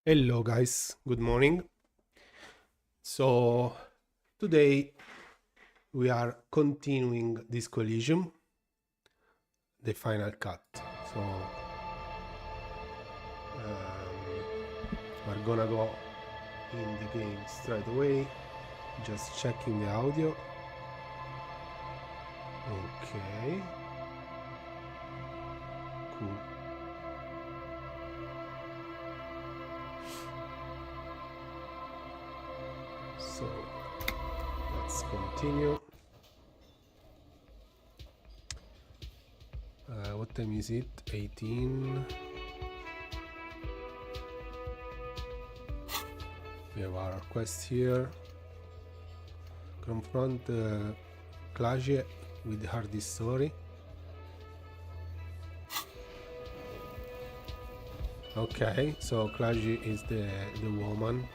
Hello, guys. Good morning. So, today we are continuing Disco Elysium, the final cut. So, we're gonna go in the game straight away. Just checking the audio. Okay. Cool. So, let's continue. What time is it? 18. We have our quest here. Confront Clage with the hardest story. Okay, so Clage is the woman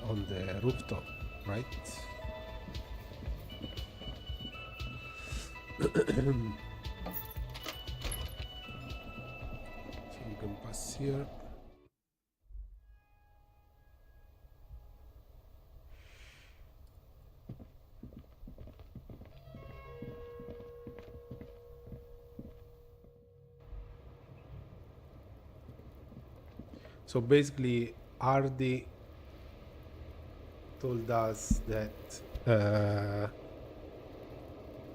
on the rooftop, right? So we can pass here. So basically, Hardy told us that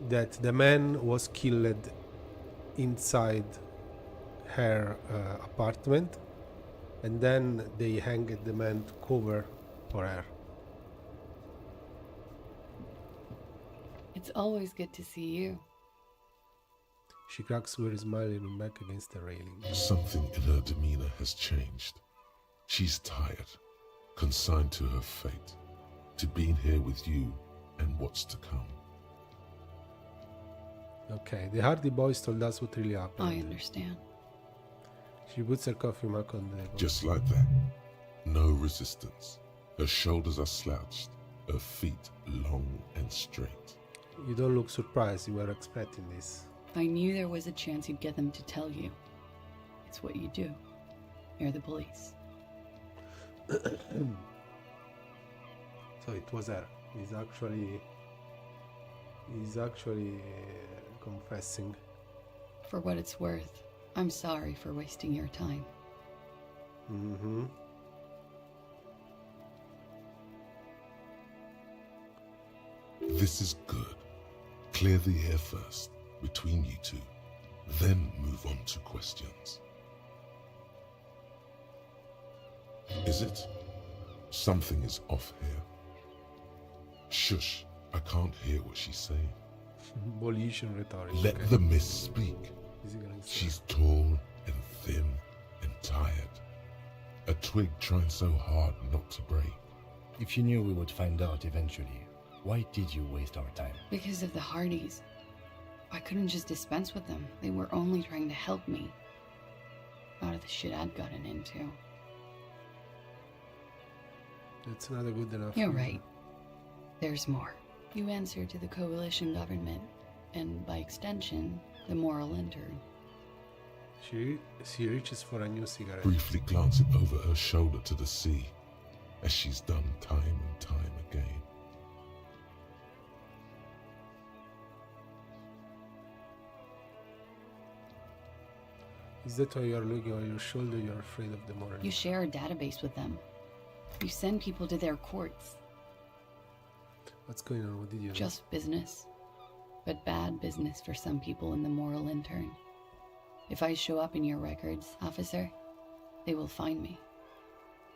that the man was killed inside her apartment, and then they hanged the man to cover for her. It's always good to see you. She cracks with a smile and back against the railing. Something in her demeanor has changed. She's tired, consigned to her fate, to being here with you and what's to come. Okay, the Hardy boys told us what really happened. I understand. She puts her coffee mug on the table. Just like that. No resistance. Her shoulders are slouched, her feet long and straight. You don't look surprised. You were expecting this. I knew there was a chance you'd get them to tell you. It's what you do. You're the police. So it was her. He's actually confessing. For what it's worth, I'm sorry for wasting your time. Mm-hmm. This is good. Clear the air first, between you two, then move on to questions. Is it? Something is off here. Shush, I can't hear what she's saying. Volition rhetoric. Let okay. the miss speak. Is he gonna say? She's tall and thin and tired. A twig trying so hard not to break. If you knew we would find out eventually, why did you waste our time? Because of the Hardys. I couldn't just dispense with them. They were only trying to help me. Out of the shit I'd gotten into. That's not a good enough. You're right. There's more. You answer to the coalition government, and by extension, the moral intern. She reaches for a new cigarette. Briefly glancing over her shoulder to the sea, as she's done time and time again. Is that why you are looking over your shoulder? You're afraid of the moral. You share a database with them. You send people to their courts. What's going on? What did you do? Just business. But bad business for some people in the moral intern. If I show up in your records, officer, they will find me.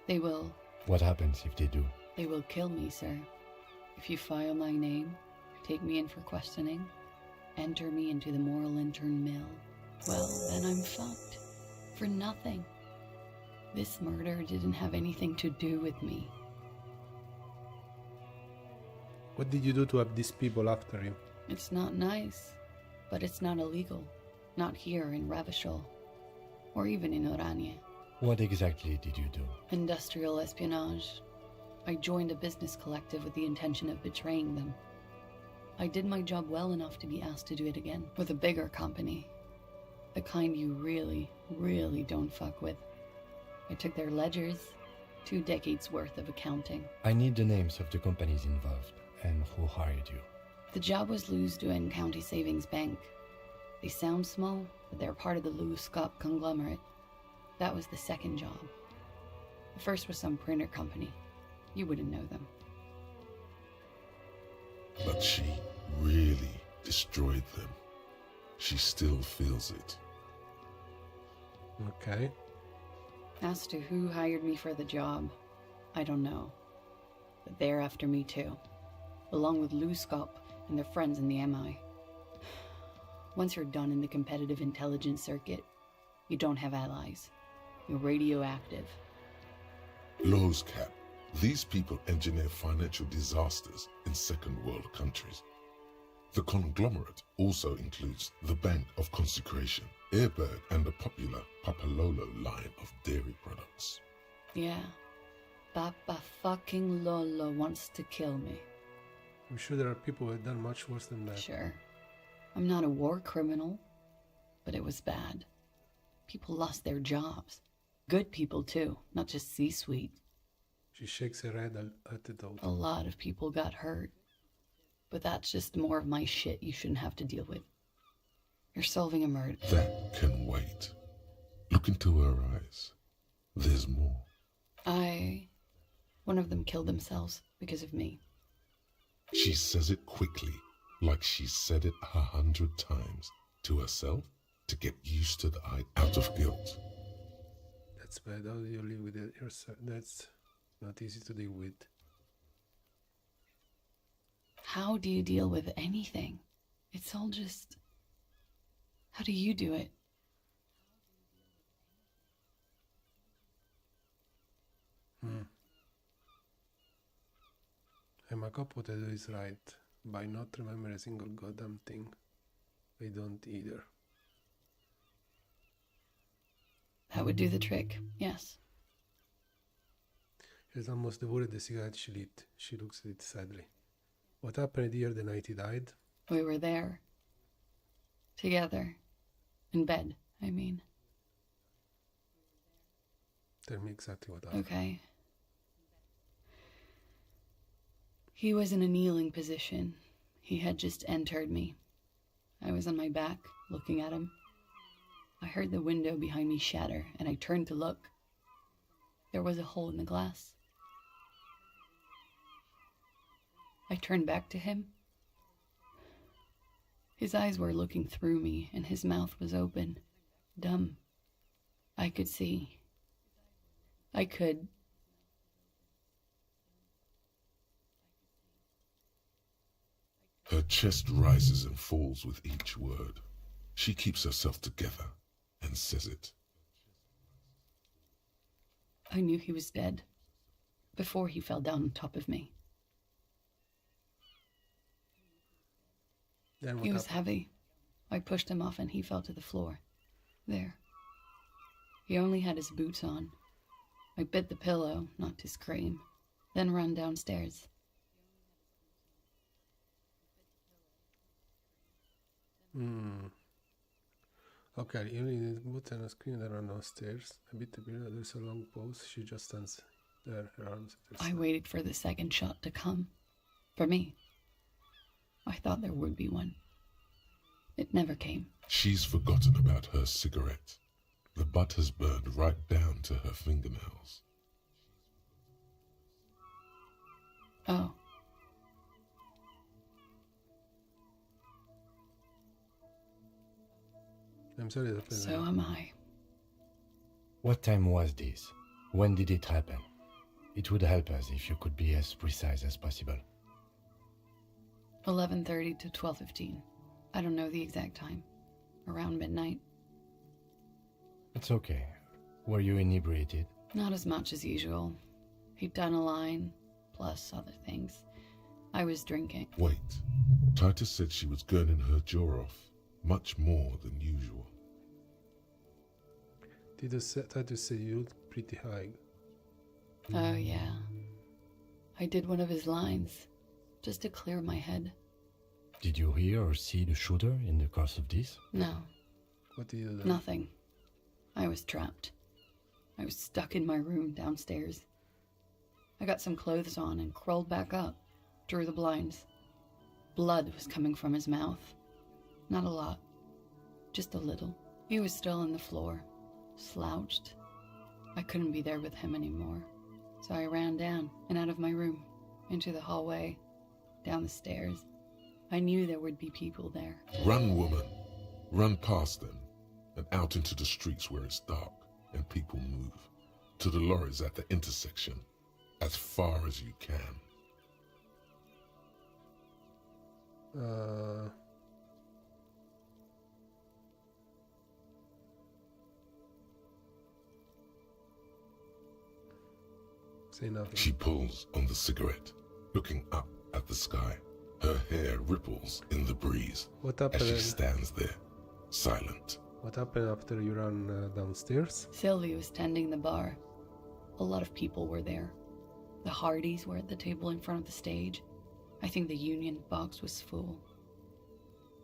They will What happens if they do? They will kill me, sir. If you file my name, take me in for questioning, enter me into the moral intern mill, well, then I'm fucked. For nothing. This murder didn't have anything to do with me. What did you do to have these people after you? It's not nice, but it's not illegal. Not here in Ravishol, or even in Oranje. What exactly did you do? Industrial espionage. I joined a business collective with the intention of betraying them. I did my job well enough to be asked to do it again, with a bigger company. The kind you really, really don't fuck with. I took their ledgers, 2 decades worth of accounting. I need the names of the companies involved and who hired you. The job was Lewis County Savings Bank. They sound small, but they're part of the Lewis Scott conglomerate. That was the second job. The first was some printer company. You wouldn't know them. But she really destroyed them. She still feels it. Okay. As to who hired me for the job, I don't know. But they're after me too, along with Lou Scott and their friends in the MI. Once you're done in the competitive intelligence circuit, you don't have allies. You're radioactive. Lowe's Cap. These people engineer financial disasters in second world countries. The conglomerate also includes the Bank of Consecration, Airbag, and the popular Papalolo line of dairy products. Yeah. Papa fucking Lolo wants to kill me. I'm sure there are people who have done much worse than that. Sure. I'm not a war criminal, but it was bad. People lost their jobs. Good people too, not just C-suite. She shakes her head at the thought. A lot of people got hurt. But that's just more of my shit you shouldn't have to deal with. You're solving a murder. That can wait. Look into her eyes. There's more. One of them killed themselves because of me. She says it quickly, like she's said it 100 times to herself to get used to the eye out of guilt. That's bad. How do you live with it yourself? That's not easy to deal with. How do you deal with anything? It's all just... How do you do it? I'm a cop, what I do is right. By not remembering a single goddamn thing. I don't either. That would do the trick, yes. She's almost devoured the cigarette she lit. She looks at it sadly. What happened here the night he died? We were there. Together. In bed, I mean. Tell me exactly what happened. Okay. He was in a kneeling position. He had just entered me. I was on my back, looking at him. I heard the window behind me shatter, and I turned to look. There was a hole in the glass. I turned back to him. His eyes were looking through me, and his mouth was open. Dumb. I could see. I could... Her chest rises and falls with each word. She keeps herself together and says it. I knew he was dead. Before he fell down on top of me. Then what He was happened? heavy. I pushed him off and he fell to the floor. There. He only had his boots on. I bit the pillow, not to scream, then ran downstairs. Okay, you need to put on a screen that run downstairs. A bit the pillow, there's a long pause. She just stands there, her arms at her I side. waited for the second shot to come. For me. I thought there would be one. It never came. She's forgotten about her cigarette. The butt has burned right down to her fingernails. Oh. I'm sorry that So am I. What time was this? When did it happen? It would help us if you could be as precise as possible. 11:30 to 12:15. I don't know the exact time. Around midnight. It's okay. Were you inebriated? Not as much as usual. He'd done a line, plus other things. I was drinking. Wait. Titus said she was gurning her jaw off, much more than usual. Titus say you look pretty high. Oh, yeah. I did one of his lines, just to clear my head. Did you hear or see the shooter in the course of this? No, What did you do? nothing. I was trapped. I was stuck in my room downstairs. I got some clothes on and crawled back up, drew the blinds. Blood was coming from his mouth. Not a lot, just a little. He was still on the floor, slouched. I couldn't be there with him anymore, so I ran down and out of my room, into the hallway, down the stairs. I knew there would be people there. Run, woman. Run past them and out into the streets where it's dark and people move. To the lorries at the intersection, as far as you can. Say nothing. She pulls on the cigarette, looking up at the sky. Her hair ripples in the breeze What as she happened? stands there, silent. What happened after you ran downstairs? Sylvie was tending the bar. A lot of people were there. The Hardys were at the table in front of the stage. I think the Union box was full.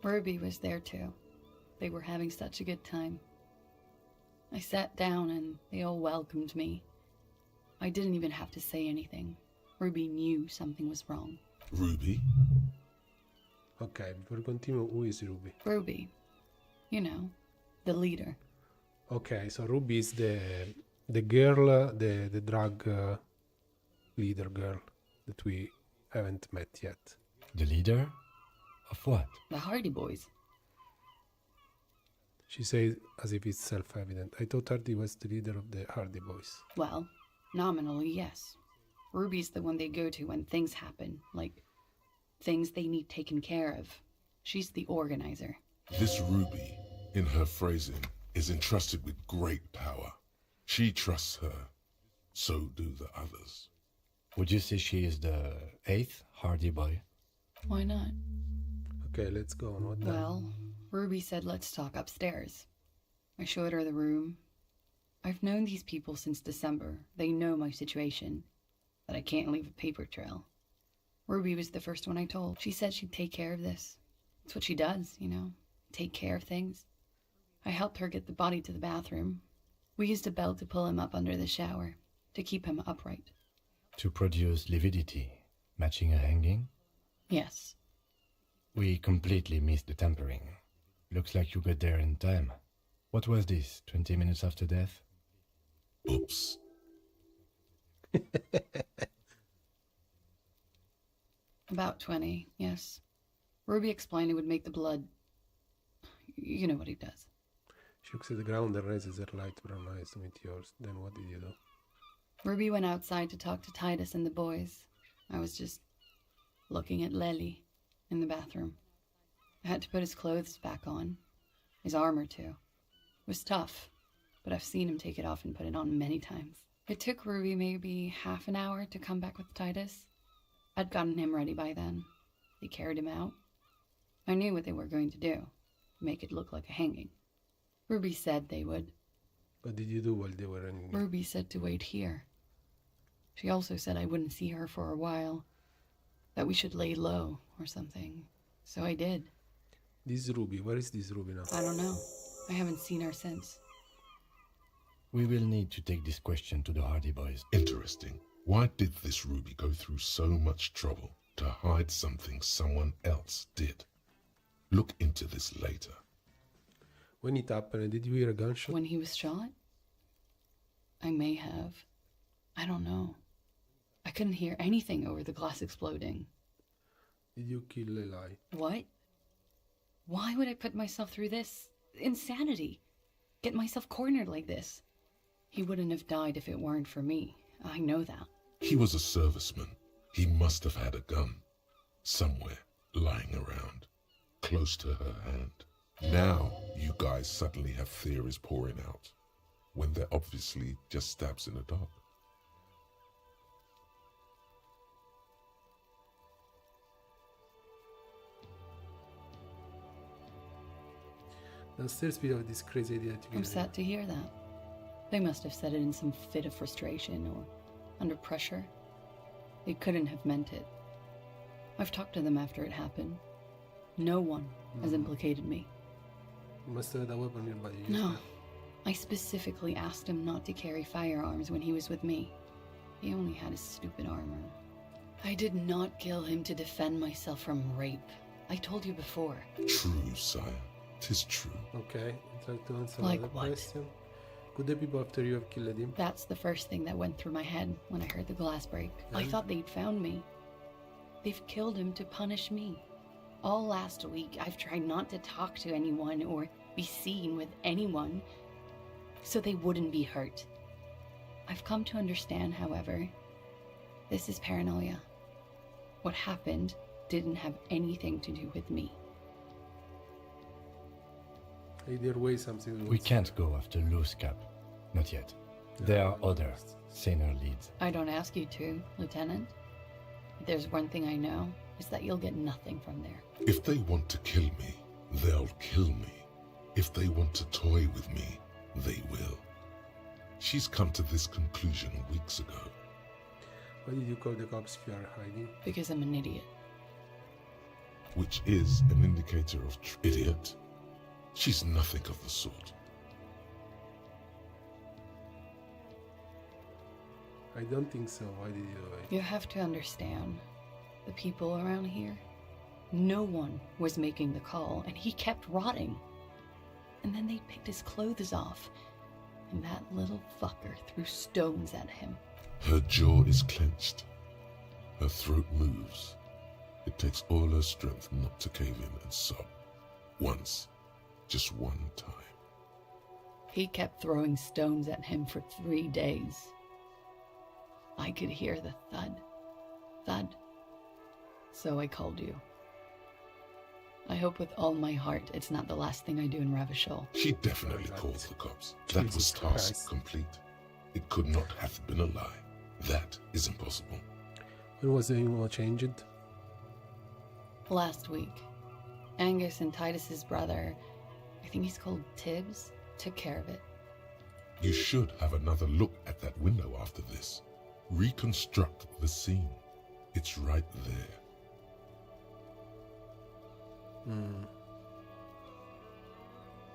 Ruby was there too. They were having such a good time. I sat down and they all welcomed me. I didn't even have to say anything. Ruby knew something was wrong. Ruby? Ok, before we continue, who is Ruby? Ruby, you know, the leader. Okay, so Ruby is the girl, the drug leader girl that we haven't met yet. The leader? Of what? The Hardy Boys. She says as if it's self-evident. I thought Hardy was the leader of the Hardy Boys. Well, nominally, yes. Ruby's the one they go to when things happen, like things they need taken care of. She's the organizer. This Ruby, in her phrasing, is entrusted with great power. She trusts her. So do the others. Would you say she is the 8th Hardy Boy? Why not? Okay, let's go on. What Well, Ruby said let's talk upstairs. I showed her the room. I've known these people since December. They know my situation, that I can't leave a paper trail. Ruby was the first one I told. She said she'd take care of this. It's what she does, you know, take care of things. I helped her get the body to the bathroom. We used a belt to pull him up under the shower, to keep him upright. To produce lividity, matching a hanging? Yes. We completely missed the tampering. Looks like you got there in time. What was this, 20 minutes after death? Oops. About 20, yes. Ruby explained it would make the blood... You know what he does. She looks at the ground and raises her light brown eyes to meet yours. Then what did you do? Ruby went outside to talk to Titus and the boys. I was just looking at Lely in the bathroom. I had to put his clothes back on. His armor, too. It was tough, but I've seen him take it off and put it on many times. It took Ruby maybe half an hour to come back with Titus. I'd gotten him ready by then. They carried him out. I knew what they were going to do, make it look like a hanging. Ruby said they would. What did you do while they were hanging? Ruby said to wait here. She also said I wouldn't see her for a while, that we should lay low or something. So I did. This Ruby, where is this Ruby now? I don't know. I haven't seen her since. We will need to take this question to the Hardy Boys. Interesting. Why did this Ruby go through so much trouble to hide something someone else did? Look into this later. When it happened, did you hear a gunshot? When he was shot? I may have. I don't know. I couldn't hear anything over the glass exploding. Did you kill Eli? What? Why would I put myself through this? Insanity. Get myself cornered like this. He wouldn't have died if it weren't for me. I know that. He was a serviceman. He must have had a gun. Somewhere, lying around. Close to her hand. Now, you guys suddenly have theories pouring out. When they're obviously just stabs in the dark. Downstairs we have this crazy idea to I'm get sad to hear that. They must have said it in some fit of frustration or under pressure. They couldn't have meant it. I've talked to them after it happened. No one has implicated me. You must have had a weapon nearby you. No, I specifically asked him not to carry firearms when he was with me. He only had his stupid armor. I did not kill him to defend myself from rape. I told you before. True, sire. 'Tis true. Okay, try to answer Like the what? question. Could the people after you have killed him? That's the first thing that went through my head when I heard the glass break. I And? thought they'd found me. They've killed him to punish me. All last week, I've tried not to talk to anyone or be seen with anyone so they wouldn't be hurt. I've come to understand, however, this is paranoia. What happened didn't have anything to do with me. Either way, something. We can't go after Loose Cap. Not yet. There are other, saner leads. I don't ask you to, Lieutenant. If there's one thing I know, is that you'll get nothing from there. If they want to kill me, they'll kill me. If they want to toy with me, they will. She's come to this conclusion weeks ago. Why did you call the cops if you are hiding? Because I'm an idiot. Which is an indicator of idiot. She's nothing of the sort. I don't think so. Why did you do it? You have to understand, the people around here, no one was making the call, and he kept rotting. And then they picked his clothes off, and that little fucker threw stones at him. Her jaw is clenched. Her throat moves. It takes all her strength not to cave in and sob. Once. Just one time. He kept throwing stones at him for 3 days. I could hear the thud, thud. So I called you. I hope with all my heart it's not the last thing I do in Ravishol. She definitely called the cops. That was Jesus task Christ. complete. It could not have been a lie. That is impossible. When was the email changed? Last week, Angus and Titus's brother, I think he's called Tibbs, took care of it. You should have another look at that window after this. Reconstruct the scene. It's right there.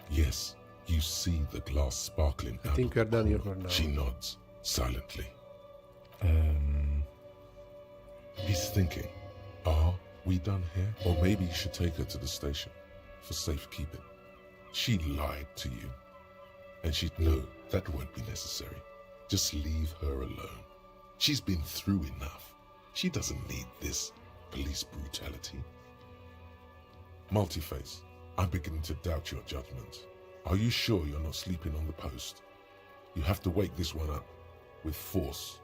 Yes, you see the glass sparkling I out think of we're the done here corner. for now. She nods, silently. Um, He's thinking, are we done here? Or maybe you should take her to the station for safekeeping. She lied to you. And she'd know that won't be necessary. Just leave her alone. She's been through enough. She doesn't need this police brutality. Multiface, I'm beginning to doubt your judgment. Are you sure you're not sleeping on the post? You have to wake this one up with force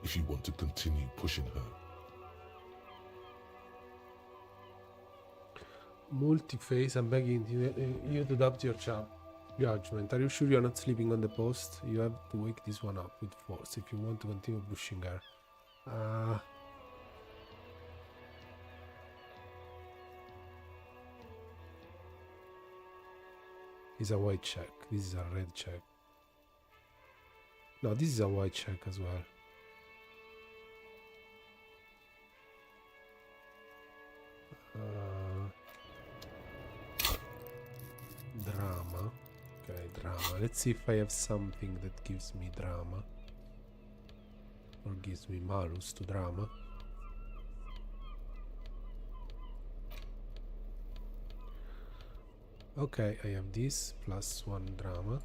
if you want to continue pushing her. Multiface, I'm begging you to adopt your judgment. Are you sure you're not sleeping on the post? You have to wake this one up with force if you want to continue pushing her. It's a white check. This is a red check. No, this is a white check as well. Drama. Okay, drama. Let's see if I have something that gives me drama. Or gives me malus to drama. Okay, I have this plus 1 drama.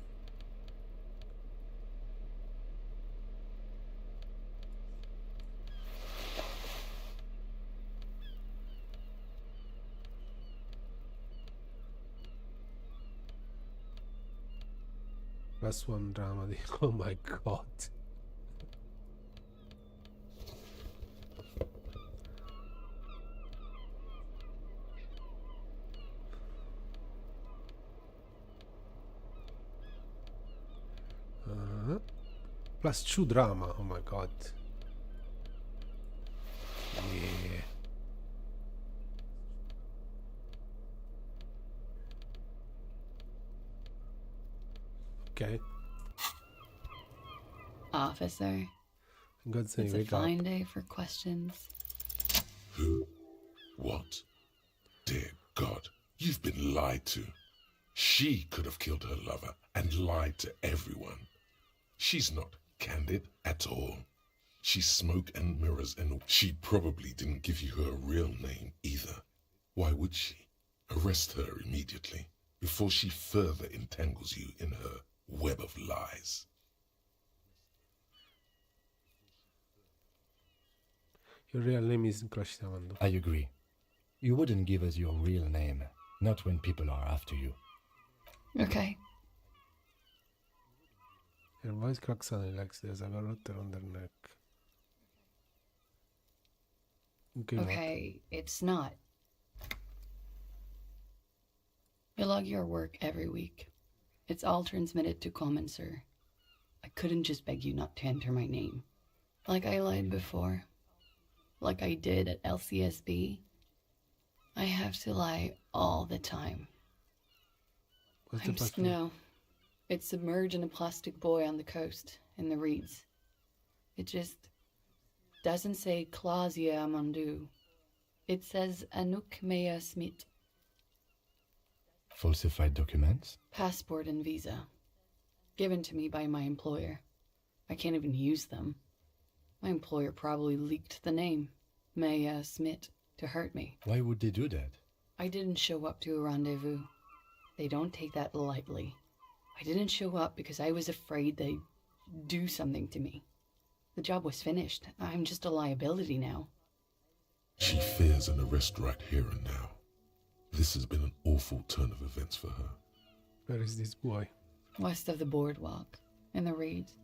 Plus 1 drama. Oh my god. Plus 2 drama. Oh my god. Yeah. Okay. Officer, God's sake, it's a wake up. fine day for questions. Who? What? Dear God, you've been lied to. She could have killed her lover, and and lied to everyone. She's not candid at all. She's smoke and mirrors, and she probably didn't give you her real name either. Why would she? Arrest her immediately, before she further entangles you in her web of lies. Your real name is Clash Samando. I agree. You wouldn't give us your real name, not when people are after you. Okay. Your voice cracks on like there's a garrote around their neck. Okay, what? Okay, it's not. You log your work every week. It's all transmitted to Common, sir. I couldn't just beg you not to enter my name. Like I lied before. Like I did at LCSB. I have to lie all the time. What's the I'm password? no. It's submerged in a plastic buoy on the coast, in the reeds. It just doesn't say Clausia Amandu. It says Anouk Mea Smith. Falsified documents? Passport and visa. Given to me by my employer. I can't even use them. My employer probably leaked the name, Mea Smith, to hurt me. Why would they do that? I didn't show up to a rendezvous. They don't take that lightly. I didn't show up because I was afraid they'd do something to me. The job was finished. I'm just a liability now. She fears an arrest right here and now. This has been an awful turn of events for her. Where is this boy? West of the boardwalk, in the reeds,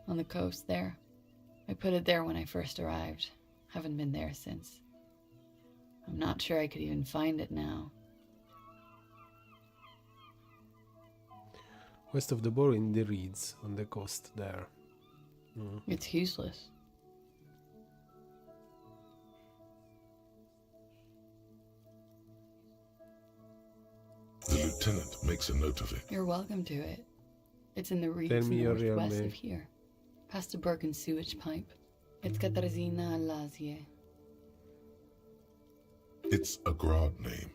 on the coast there. I put it there when I first arrived. Haven't been there since. I'm not sure I could even find it now. West of the borough in the reeds on the coast there. It's useless. The lieutenant makes a note of it. You're welcome to it. It's in the reeds Tell me your real northwest name. of here, past a broken sewage pipe. It's Katarzyna Lazie. It's a Grad name,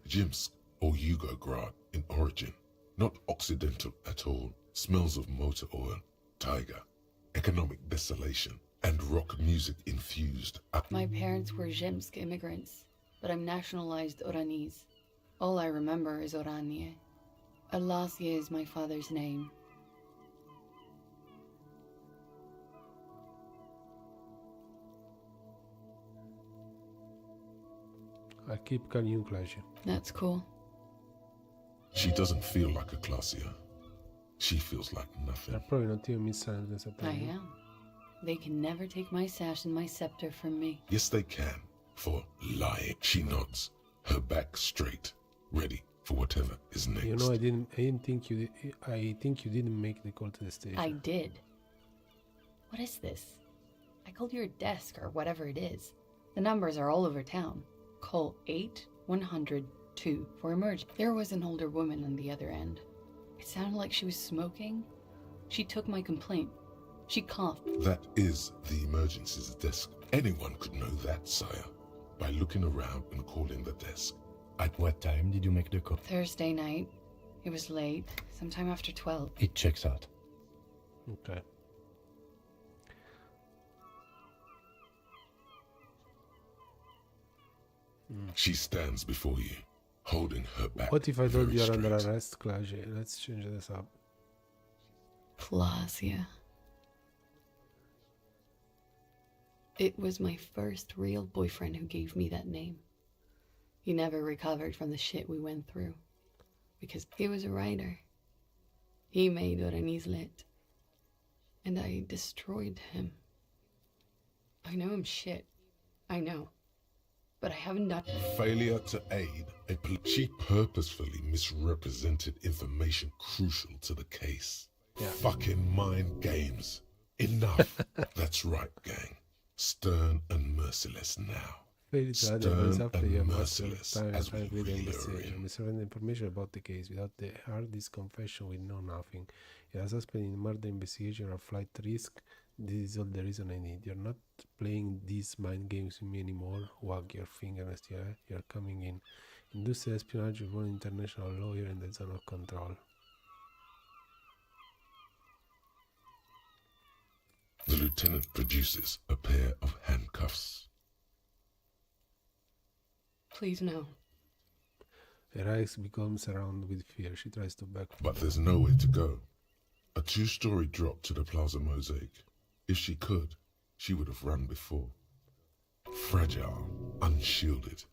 Jimsk or Yugo-Grad in origin, not Occidental at all. Smells of motor oil, tiger, economic desolation, and rock music infused. My parents were Zemsk immigrants, but I'm nationalized Oranese. All I remember is Oranje. Alasie is my father's name. I keep calling you Clash. That's cool. She doesn't feel like a Clausia. She feels like They're nothing. probably not even missing this I am. They can never take my sash and my scepter from me. Yes, they can, for lying. She nods, her back straight, ready for whatever is next. You know, I didn't think you did. I think you didn't make the call to the station. I did. What is this? I called your desk or whatever it is. The numbers are all over town. Call 8-100-2 for emergency. There was an older woman on the other end. It sounded like she was smoking. She took my complaint. She coughed. That is the emergencies desk. Anyone could know that, sire, by looking around and calling the desk. At what time did you make the call? Thursday night. It was late, sometime after 12. It checks out. Okay. She stands before you, holding her back. What if I told very you are under straight. arrest, Clash? Let's change this up. Clausia. It was my first real boyfriend who gave me that name. He never recovered from the shit we went through. Because he was a writer. He made Oranese lit. And I destroyed him. I know I'm shit. I know. But I haven't done Failure to aid she purposefully misrepresented information crucial to the case. Yeah. Fucking mind games. Enough. That's right, gang. Stern and merciless now. Failure to add evidence Stern after you and have mastered merciless time as we and with the really are investigation. in. Misrepresenting information about the case without the hardest confession, we know nothing. You're a suspect in murder investigation or flight risk. This is all the reason I need. You're not playing these mind games with me anymore. Wag your finger as you're coming in. Industrial espionage with one international lawyer in the zone of control. lieutenant produces a pair of handcuffs. Please, no. Her eyes becomes round with fear. She tries to back. But there's nowhere to go. A two-story drop to the Plaza Mosaic. If she could, she would have run before. Fragile, unshielded.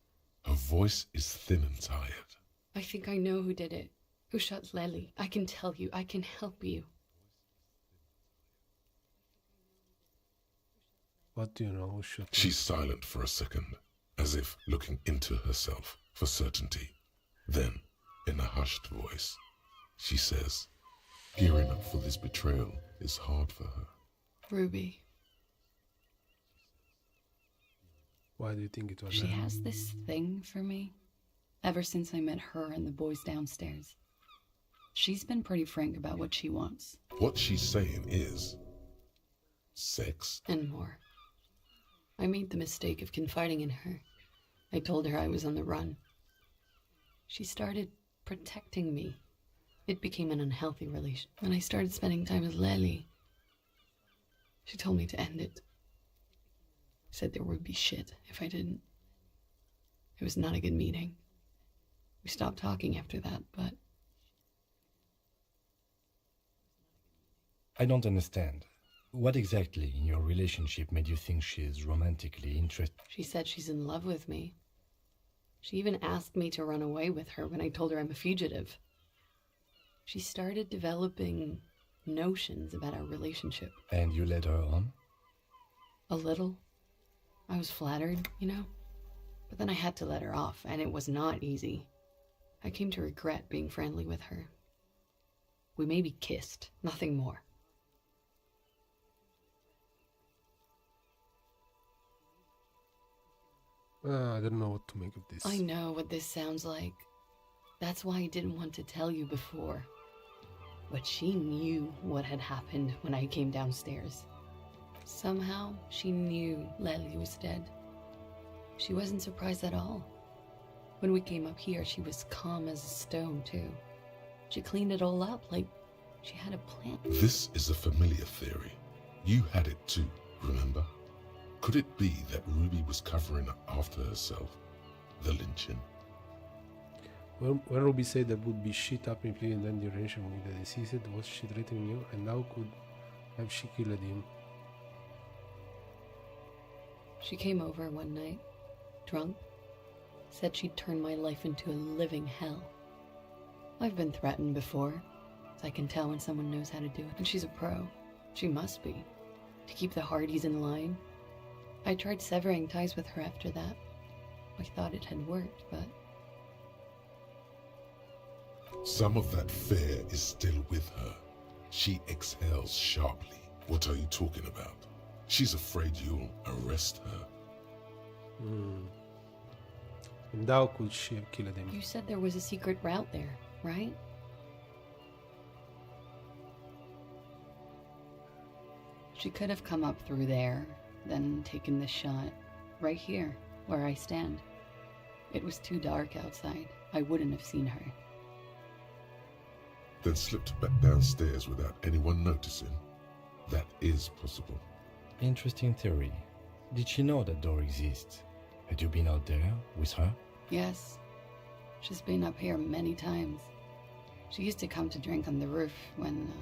Her voice is thin and tired. I think I know who did it. Who shot Lely. I can tell you. I can help you. What do you know? Who shot her? She's silent for a second, as if looking into herself for certainty. Then, in a hushed voice, she says, gearing up for this betrayal is hard for her. Ruby. Why do you think it was She her? has this thing for me. Ever since I met her and the boys downstairs. She's been pretty frank about what she wants. What she's saying is sex. And more. I made the mistake of confiding in her. I told her I was on the run. She started protecting me. It became an unhealthy relation. When I started spending time with Lely, she told me to end it. Said there would be shit if I didn't. It was not a good meeting. We stopped talking after that, but... I don't understand. What exactly in your relationship made you think she is romantically interested? She said she's in love with me. She even asked me to run away with her when I told her I'm a fugitive. She started developing notions about our relationship. And you led her on? A little. I was flattered, you know? But then I had to let her off, and it was not easy. I came to regret being friendly with her. We maybe kissed, nothing more. I don't know what to make of this. I know what this sounds like. That's why I didn't want to tell you before. But she knew what had happened when I came downstairs. Somehow, she knew Lely was dead. She wasn't surprised at all. When we came up here, she was calm as a stone, too. She cleaned it all up like she had a plan. This is a familiar theory. You had it too, remember? Could it be that Ruby was covering up after herself? The lynching? When Ruby said there would be shit happening in the relation with the deceased, was she threatening you? And how could have she killed him? She came over one night, drunk, said she'd turn my life into a living hell. I've been threatened before, so I can tell when someone knows how to do it. And she's a pro. She must be. To keep the Hardys in line. I tried severing ties with her after that. I thought it had worked, but... Some of that fear is still with her. She exhales sharply. What are you talking about? She's afraid you'll arrest her. And how could she have killed him? You said there was a secret route there, right? She could have come up through there, then taken this shot, right here, where I stand. It was too dark outside. I wouldn't have seen her. Then slipped back downstairs without anyone noticing. That is possible. Interesting theory. Did she know that door exists? Had you been out there with her? Yes. She's been up here many times. She used to come to drink on the roof when...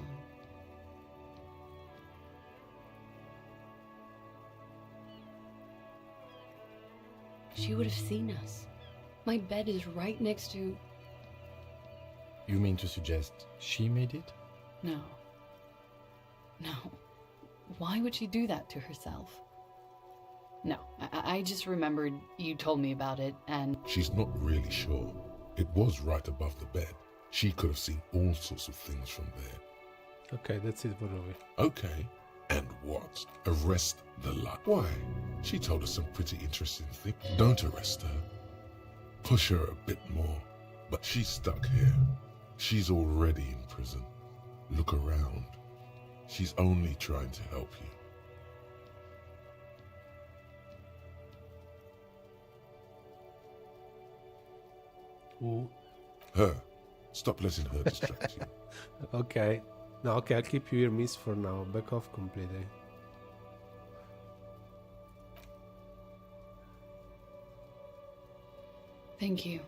She would have seen us. My bed is right next to... You mean to suggest she made it? No. No. Why would she do that to herself? No, I just remembered you told me about it, and... She's not really sure. It was right above the bed. She could have seen all sorts of things from there. Okay, that's it for Ruby. Okay, and what? Arrest the light. Why? She told us some pretty interesting things. Don't arrest her. Push her a bit more. But she's stuck here. She's already in prison. Look around. She's only trying to help you. Who? Her. Stop letting her distract you. Okay. No, okay, I'll keep you here, miss, for now. Back off completely. Thank you.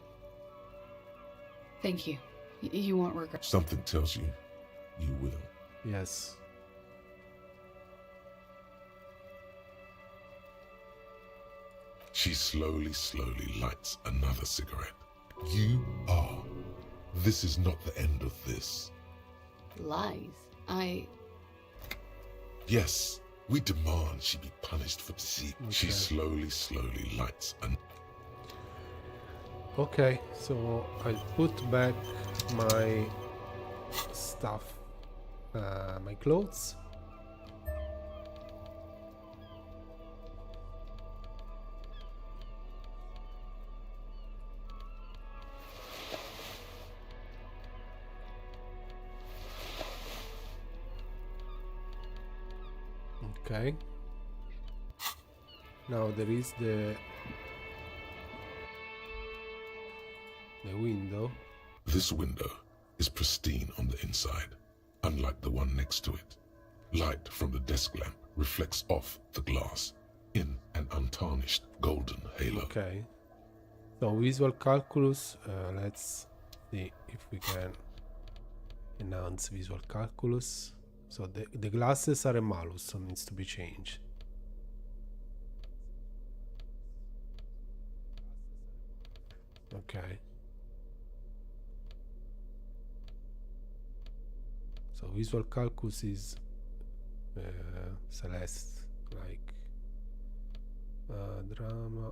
Thank you. You won't regret. Something tells you you will. Yes. She slowly lights another cigarette. You are. This is not the end of this. Lies. Yes, we demand she be punished for deceit. Okay. She slowly lights an... Okay, so I'll put back my stuff, my clothes. Okay. Now there is the window. This window is pristine on the inside, unlike the one next to it. Light from the desk lamp reflects off the glass in an untarnished golden halo. Okay. So visual calculus, let's see if we can enhance visual calculus. So the glasses are a malus, so needs to be changed. Okay. So visual calculus is Celeste, like drama.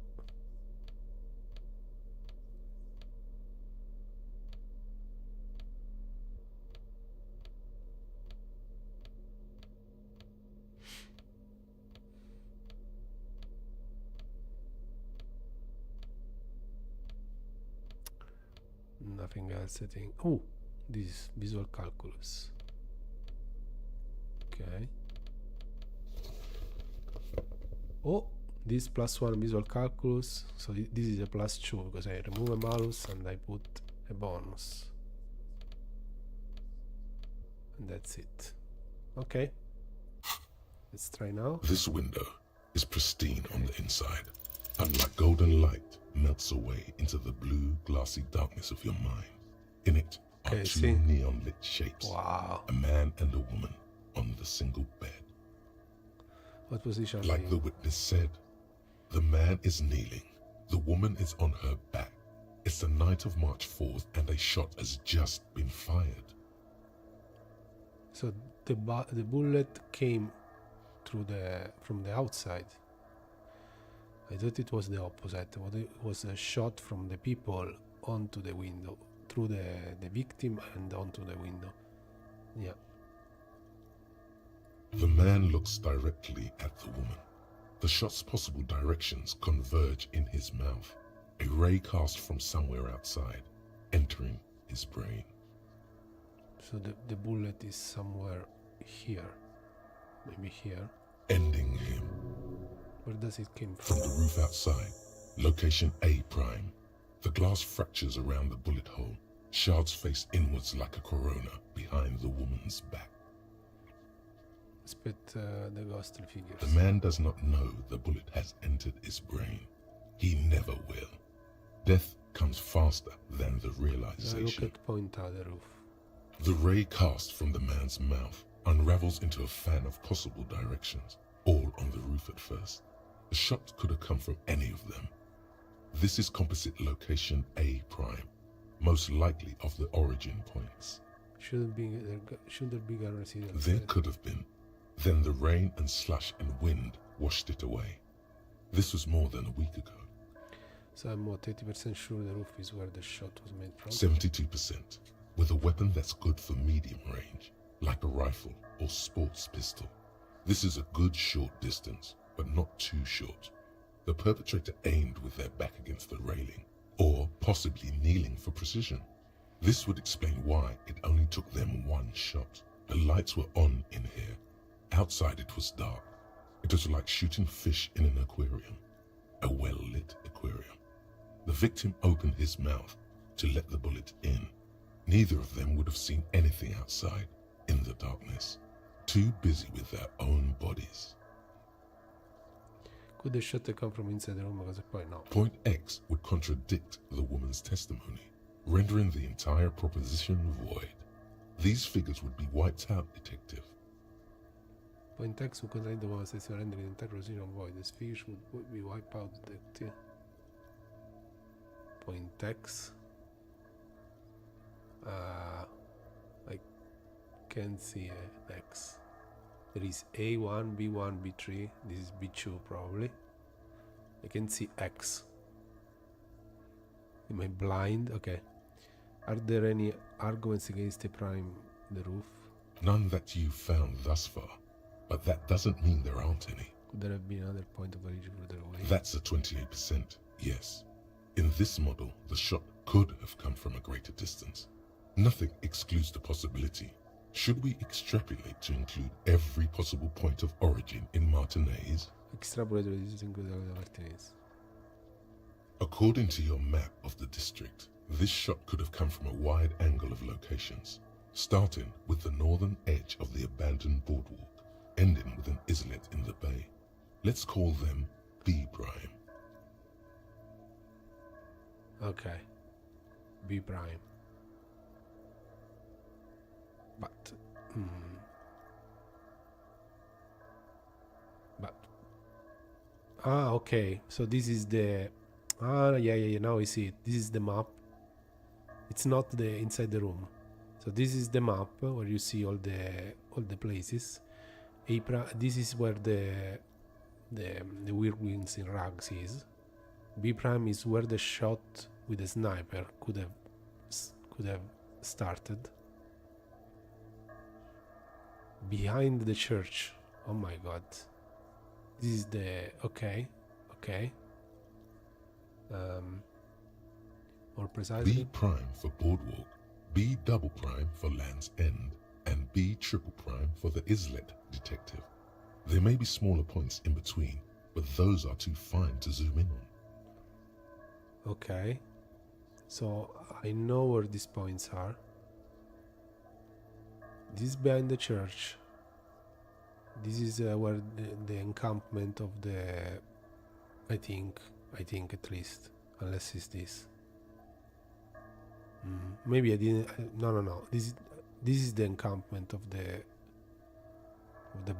Nothing else, I think. Oh, this is visual calculus. Okay. Oh, this +1 visual calculus. So this is a +2 because I remove a malus and I put a bonus. And that's it. Okay. Let's try now. This window is pristine on the inside. Unlike golden light melts away into the blue, glassy darkness of your mind. In it are Okay, two see? neon-lit shapes. Wow. A man and a woman on the single bed. What position are Like you the in? witness said, the man is kneeling. The woman is on her back. It's the night of March 4th and a shot has just been fired. So the bullet came through from the outside. I thought it was the opposite. It was a shot from the people onto the window, through the victim and onto the window. Yeah. The man looks directly at the woman. The shot's possible directions converge in his mouth, a ray cast from somewhere outside, entering his brain. So the bullet is somewhere here. Maybe here. Ending him. Where does it came From from? the roof outside, location A prime. The glass fractures around the bullet hole. Shards face inwards like a corona behind the woman's back. Spit the ghostly figures. The man does not know the bullet has entered his brain. He never will. Death comes faster than the Look realization. at point at the roof. The ray cast from the man's mouth unravels into a fan of possible directions, all on the roof at first. The shot could have come from any of them. This is composite location A prime, most likely of the origin points. Should there be guaranteed? There could have been. Then the rain and slush and wind washed it away. This was more than a week ago. So I'm what, 80% sure the roof is where the shot was made from? 72%, with a weapon that's good for medium range, like a rifle or sports pistol. This is a good short distance, but not too short. The perpetrator aimed with their back against the railing, or possibly kneeling for precision. This would explain why it only took them one shot. The lights were on in here. Outside it was dark. It was like shooting fish in an aquarium, a well-lit aquarium. The victim opened his mouth to let the bullet in. Neither of them would have seen anything outside in the darkness, too busy with their own bodies. Could the shot have come from inside the room? Because poi no. Point X would contradict the woman's testimony, rendering the entire proposition void. These figures would be wiped out, detective. Point X would contradict the woman's testimony, rendering the entire proposition void. These figures would be wiped out, detective. Point X. I can't see an X. There is A1, B1, B3. This is B2 probably. I can see X. Am I blind? Okay. Are there any arguments against the prime, the roof? None that you've found thus far, but that doesn't mean there aren't any. Could there have been another point of origin further away? That's a 28%, yes. In this model, the shot could have come from a greater distance. Nothing excludes the possibility. Should we extrapolate to include every possible point of origin in Martinez? Extrapolate this includes the Martinez. According to your map of the district, this shot could have come from a wide angle of locations, starting with the northern edge of the abandoned boardwalk, ending with an islet in the bay. Let's call them B prime. Okay. B prime. But okay, so this is the yeah, now I see it. This is the map. It's not the inside the room. So this is the map where you see all the places. This is where the weird wings in rags is. B prime is where the shot with the sniper could have started. Behind the church. Oh my god. This is the okay. More precisely. B prime for boardwalk, B double prime for Land's End, and B triple prime for the islet, detective. There may be smaller points in between, but those are too fine to zoom in on. Okay. So I know where these points are. This is behind the church. This is where the encampment of the... I think at least. Unless it's this. Maybe I didn't... No. This is the encampment of the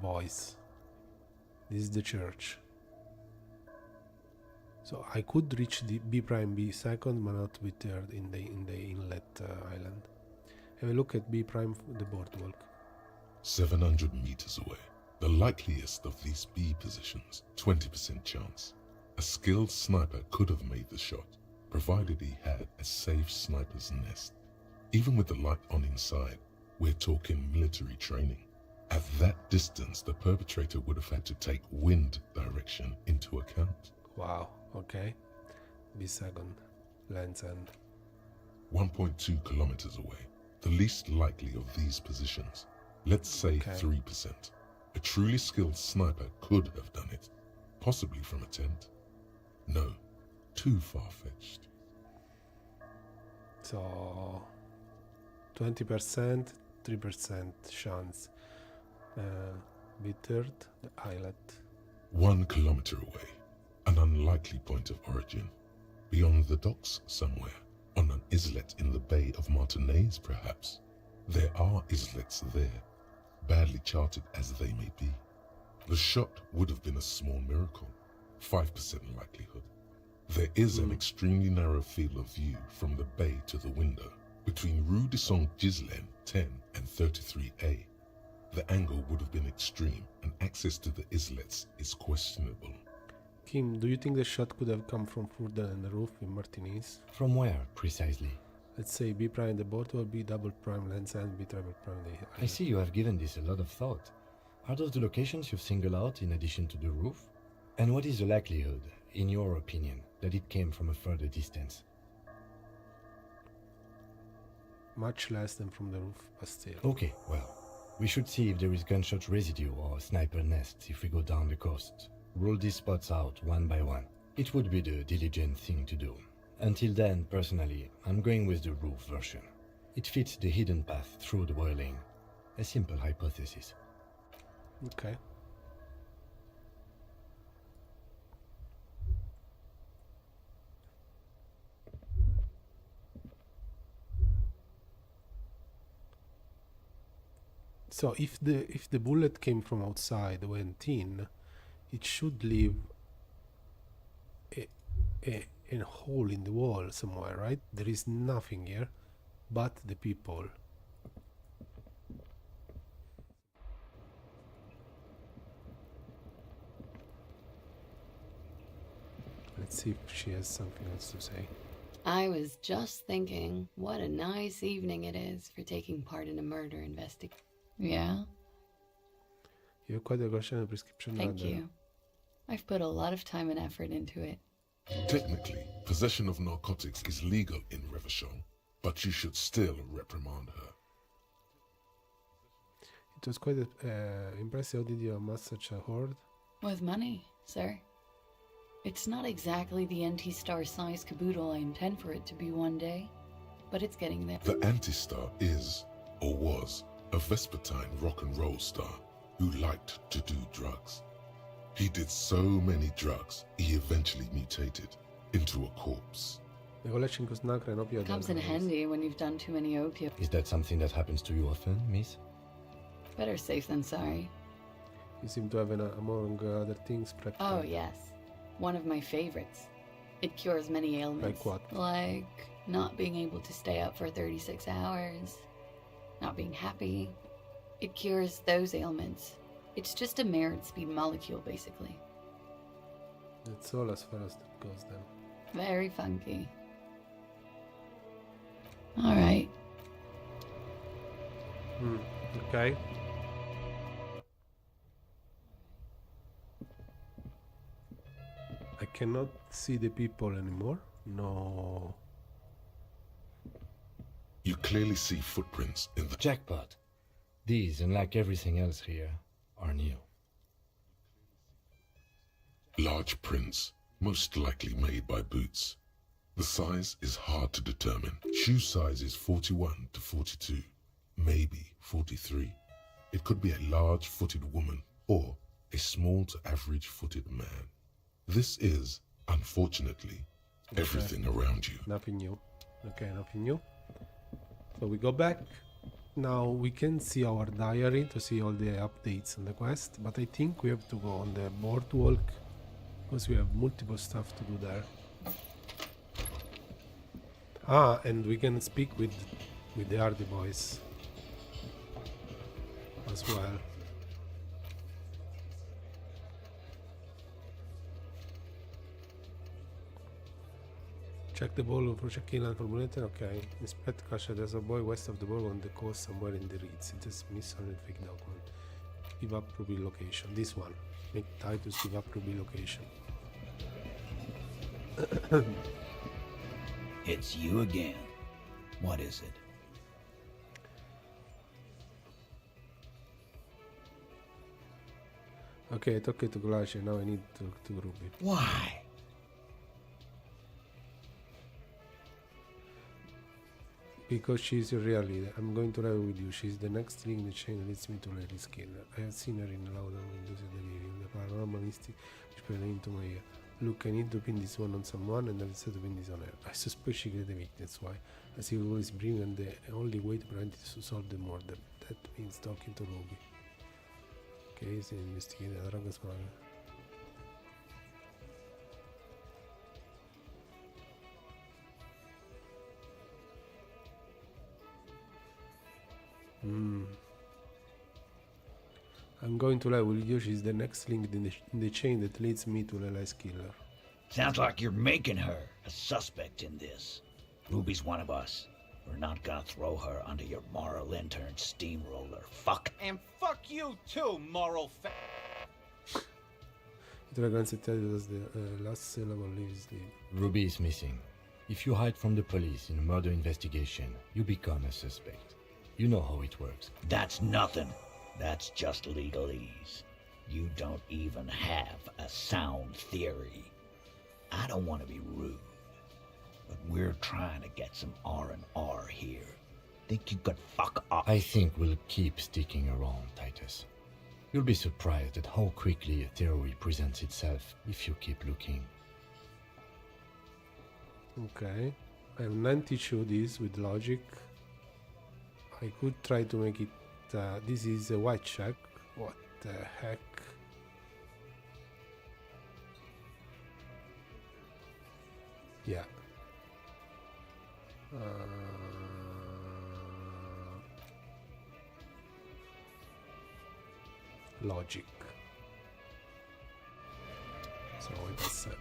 boys. This is the church. So I could reach the B prime B second, but not be third in the inlet island. Have a look at B prime, the boardwalk. 700 meters away. The likeliest of these B positions, 20% chance. A skilled sniper could have made the shot, provided he had a safe sniper's nest. Even with the light on inside, we're talking military training. At that distance, the perpetrator would have had to take wind direction into account. Wow, okay. B second, Land's End. 1.2 kilometers away. The least likely of these positions. Let's say 3%. A truly skilled sniper could have done it, possibly from a tent. No, too far-fetched. So 20%, 3% chance. Be third, the islet. 1 kilometer away, an unlikely point of origin. Beyond the docks somewhere, on an islet in the Bay of Martinez perhaps. There are islets there, badly charted as they may be. The shot would have been a small miracle, 5% likelihood. There is an extremely narrow field of view from the bay to the window, between Rue de Saint-Ghislain 10 and 33A. The angle would have been extreme, and access to the islets is questionable. Kim, do you think the shot could have come from further than the roof in Martinez? From where, precisely? Let's say B prime the board or B double prime Land's End, B triple prime the island. I see you have given this a lot of thought. Are those the locations you've singled out in addition to the roof? And what is the likelihood, in your opinion, that it came from a further distance? Much less than from the roof, but still. Okay, well, we should see if there is gunshot residue or sniper nests if we go down the coast. Rule these spots out one by one. It would be the diligent thing to do. Until then, personally, I'm going with the roof version. It fits the hidden path through the boiling. A simple hypothesis. Okay. So if the bullet came from outside, went in, it should leave a hole in the wall somewhere, right? There is nothing here but the people. Let's see if she has something else to say. I was just thinking, what a nice evening it is for taking part in a murder investigation. Yeah? You have quite a question prescription. Thank you. I've put a lot of time and effort into it. Technically, possession of narcotics is legal in Revachol, but you should still reprimand her. It was quite impressive. How did you amass such a hoard? With money, sir. It's not exactly the anti-star size caboodle I intend for it to be one day, but it's getting there. The Anti-Star is, or was, a Vespertine rock and roll star who liked to do drugs. He did so many drugs, he eventually mutated into a corpse. Comes in handy when you've done too many opiates. Is that something that happens to you often, miss? Better safe than sorry. You seem to have among other things prepped. Oh, yes. One of my favorites. It cures many ailments. Like what? Like not being able to stay up for 36 hours, not being happy. It cures those ailments. It's just a merit speed molecule, basically. That's all as far as that goes then. Very funky. Alright. Okay. I cannot see the people anymore. No. You clearly see footprints in the Jackpot. These, unlike everything else here, are new. large prints, most likely made by Boots. The size is hard to determine. Shoe size is 41 to 42, maybe 43. It could be a large-footed woman or a small to average-footed man. This is, unfortunately, everything around you. Nothing new. Okay, nothing new. So we go back. Now we can see our diary to see all the updates on the quest, but I think we have to go on the boardwalk because we have multiple stuff to do there. Ah, and we can speak with the Hardy Boys as well. Check the ball for check-in and formulator. Okay. Inspect cache. There's a boy west of the ball on the coast somewhere in the reeds. It is missing fake document. Give up Ruby location. This one. Make Titus give up Ruby location. It's you again. What is it? Okay, I talked to Glacier. Now I need to talk to Ruby. Why? Because she's your real leader. I'm going to ride with you. She's the next link in the chain that leads me to Larry's killer. I have seen her in Loud and Windows and Delirium. The paranormal instinct which played into my ear. Look, I need to pin this one on someone and I decided to pin this on her. I suspect she got the victim, that's why. I see who is brilliant and the only way to prevent it is to solve the murder. That means talking to Ruby. Okay, so investigate the drug smuggler. I'm going to lie with you, she's the next link in the chain that leads me to Lela's killer. Sounds like you're making her a suspect in this. Ruby's one of us. We're not gonna throw her under your moral intern steamroller. Fuck. And fuck you too, moral It regrets it as the last syllable leaves the... Ruby is missing. If you hide from the police in a murder investigation, you become a suspect. You know how it works. That's nothing. That's just legalese. You don't even have a sound theory. I don't want to be rude, but we're trying to get some R&R here. Think you could fuck up? I think we'll keep sticking around, Titus. You'll be surprised at how quickly a theory presents itself if you keep looking. Okay. I have 92 these with logic. I could try to make it this is a white check. What the heck? Yeah. Logic. So wait a second.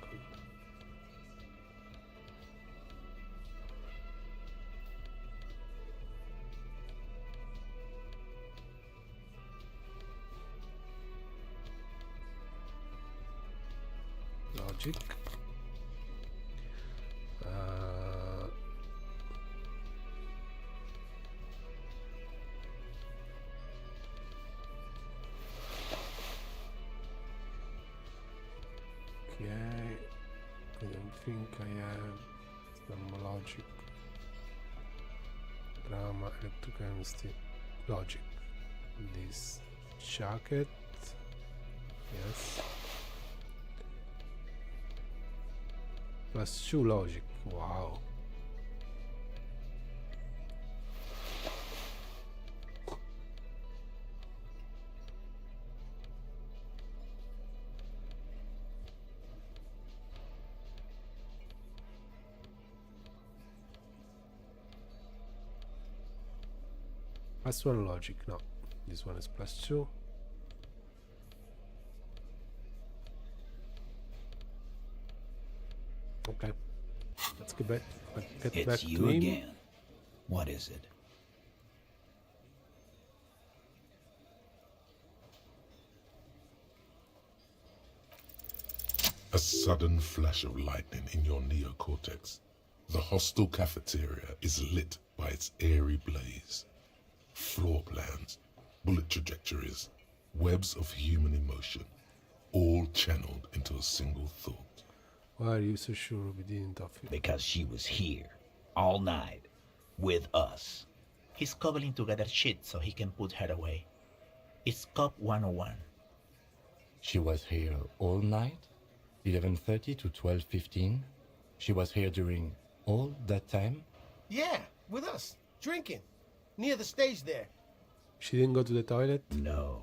Logic. Okay, I don't think I have some logic. Drama, electrochemistry, logic. This jacket, yes. +2 logic, wow. +1 logic, no. This one is +2. Okay. Let's get back It's you to him. again. What is it? A sudden flash of lightning in your neocortex. The hostel cafeteria is lit by its airy blaze. Floor plans, bullet trajectories, webs of human emotion, all channeled into a single thought. Why are you so sure we didn't offer? Because she was here all night with us. He's cobbling together shit so he can put her away. It's Cop 101. She was here all night, 11:30 to 12:15. She was here during all that time. Yeah, with us, drinking, near the stage there. She didn't go to the toilet? No.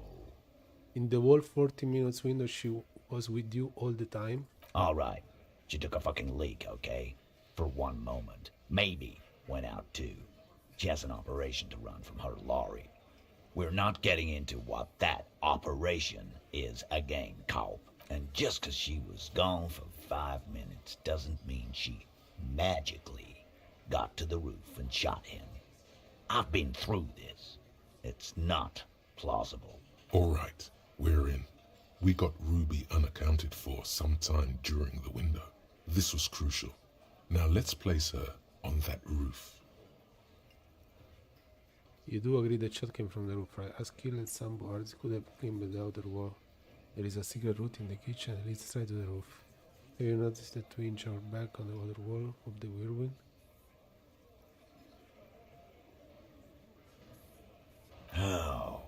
In the whole 40 minutes window, she was with you all the time? All right. She took a fucking leak, okay? For one moment. Maybe went out too. She has an operation to run from her lorry. We're not getting into what that operation is again, Cop. And just 'cause she was gone for 5 minutes doesn't mean she magically got to the roof and shot him. I've been through this. It's not plausible. All right, we're in. We got Ruby unaccounted for sometime during the window. This was crucial. Now let's place her on that roof. You do agree that shot came from the roof, right? As Kill and some boards could have came by the outer wall. There is a secret route in the kitchen that leads straight to the roof. Have you noticed the 2-inch our back on the outer wall of the whirlwind? Oh.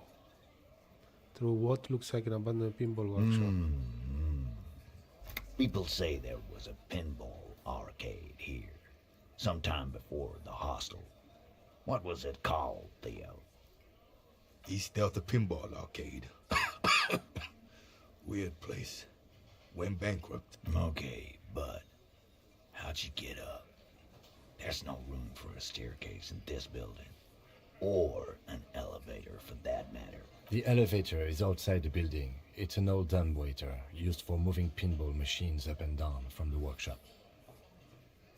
Through what looks like an abandoned pinball workshop. People say there was a pinball arcade here, sometime before the hostel. What was it called, Theo? East Delta Pinball Arcade. Weird place. Went bankrupt. Okay, but how'd you get up? There's no room for a staircase in this building. Or an elevator, for that matter. The elevator is outside the building. It's an old dumbwaiter used for moving pinball machines up and down from the workshop.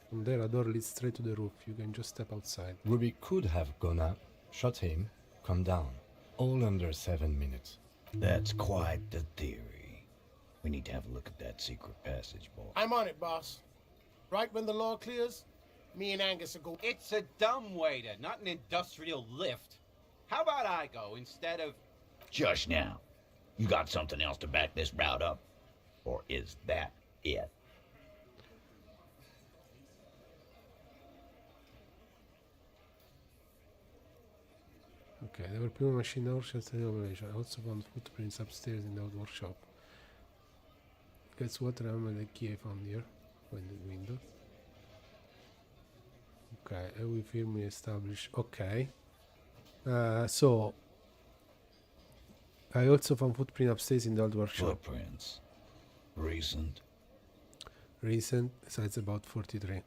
From there, a door leads straight to the roof. You can just step outside. Ruby could have gone up, shot him, come down. All under 7 minutes. That's quite the theory. We need to have a look at that secret passage, boy. I'm on it, boss. Right when the law clears, me and Angus will go. It's a dumbwaiter, not an industrial lift. How about I go instead of... Just now. You got something else to back this route up? Or is that it? Okay, there were pinball machine workshops in operation. I also found footprints upstairs in the old workshop. Guess what? Remember the key I found here? Find the window. Okay, and we firmly established. Okay. So I also found footprint upstairs in the old workshop. Footprints. Recent. Recent, size about 43.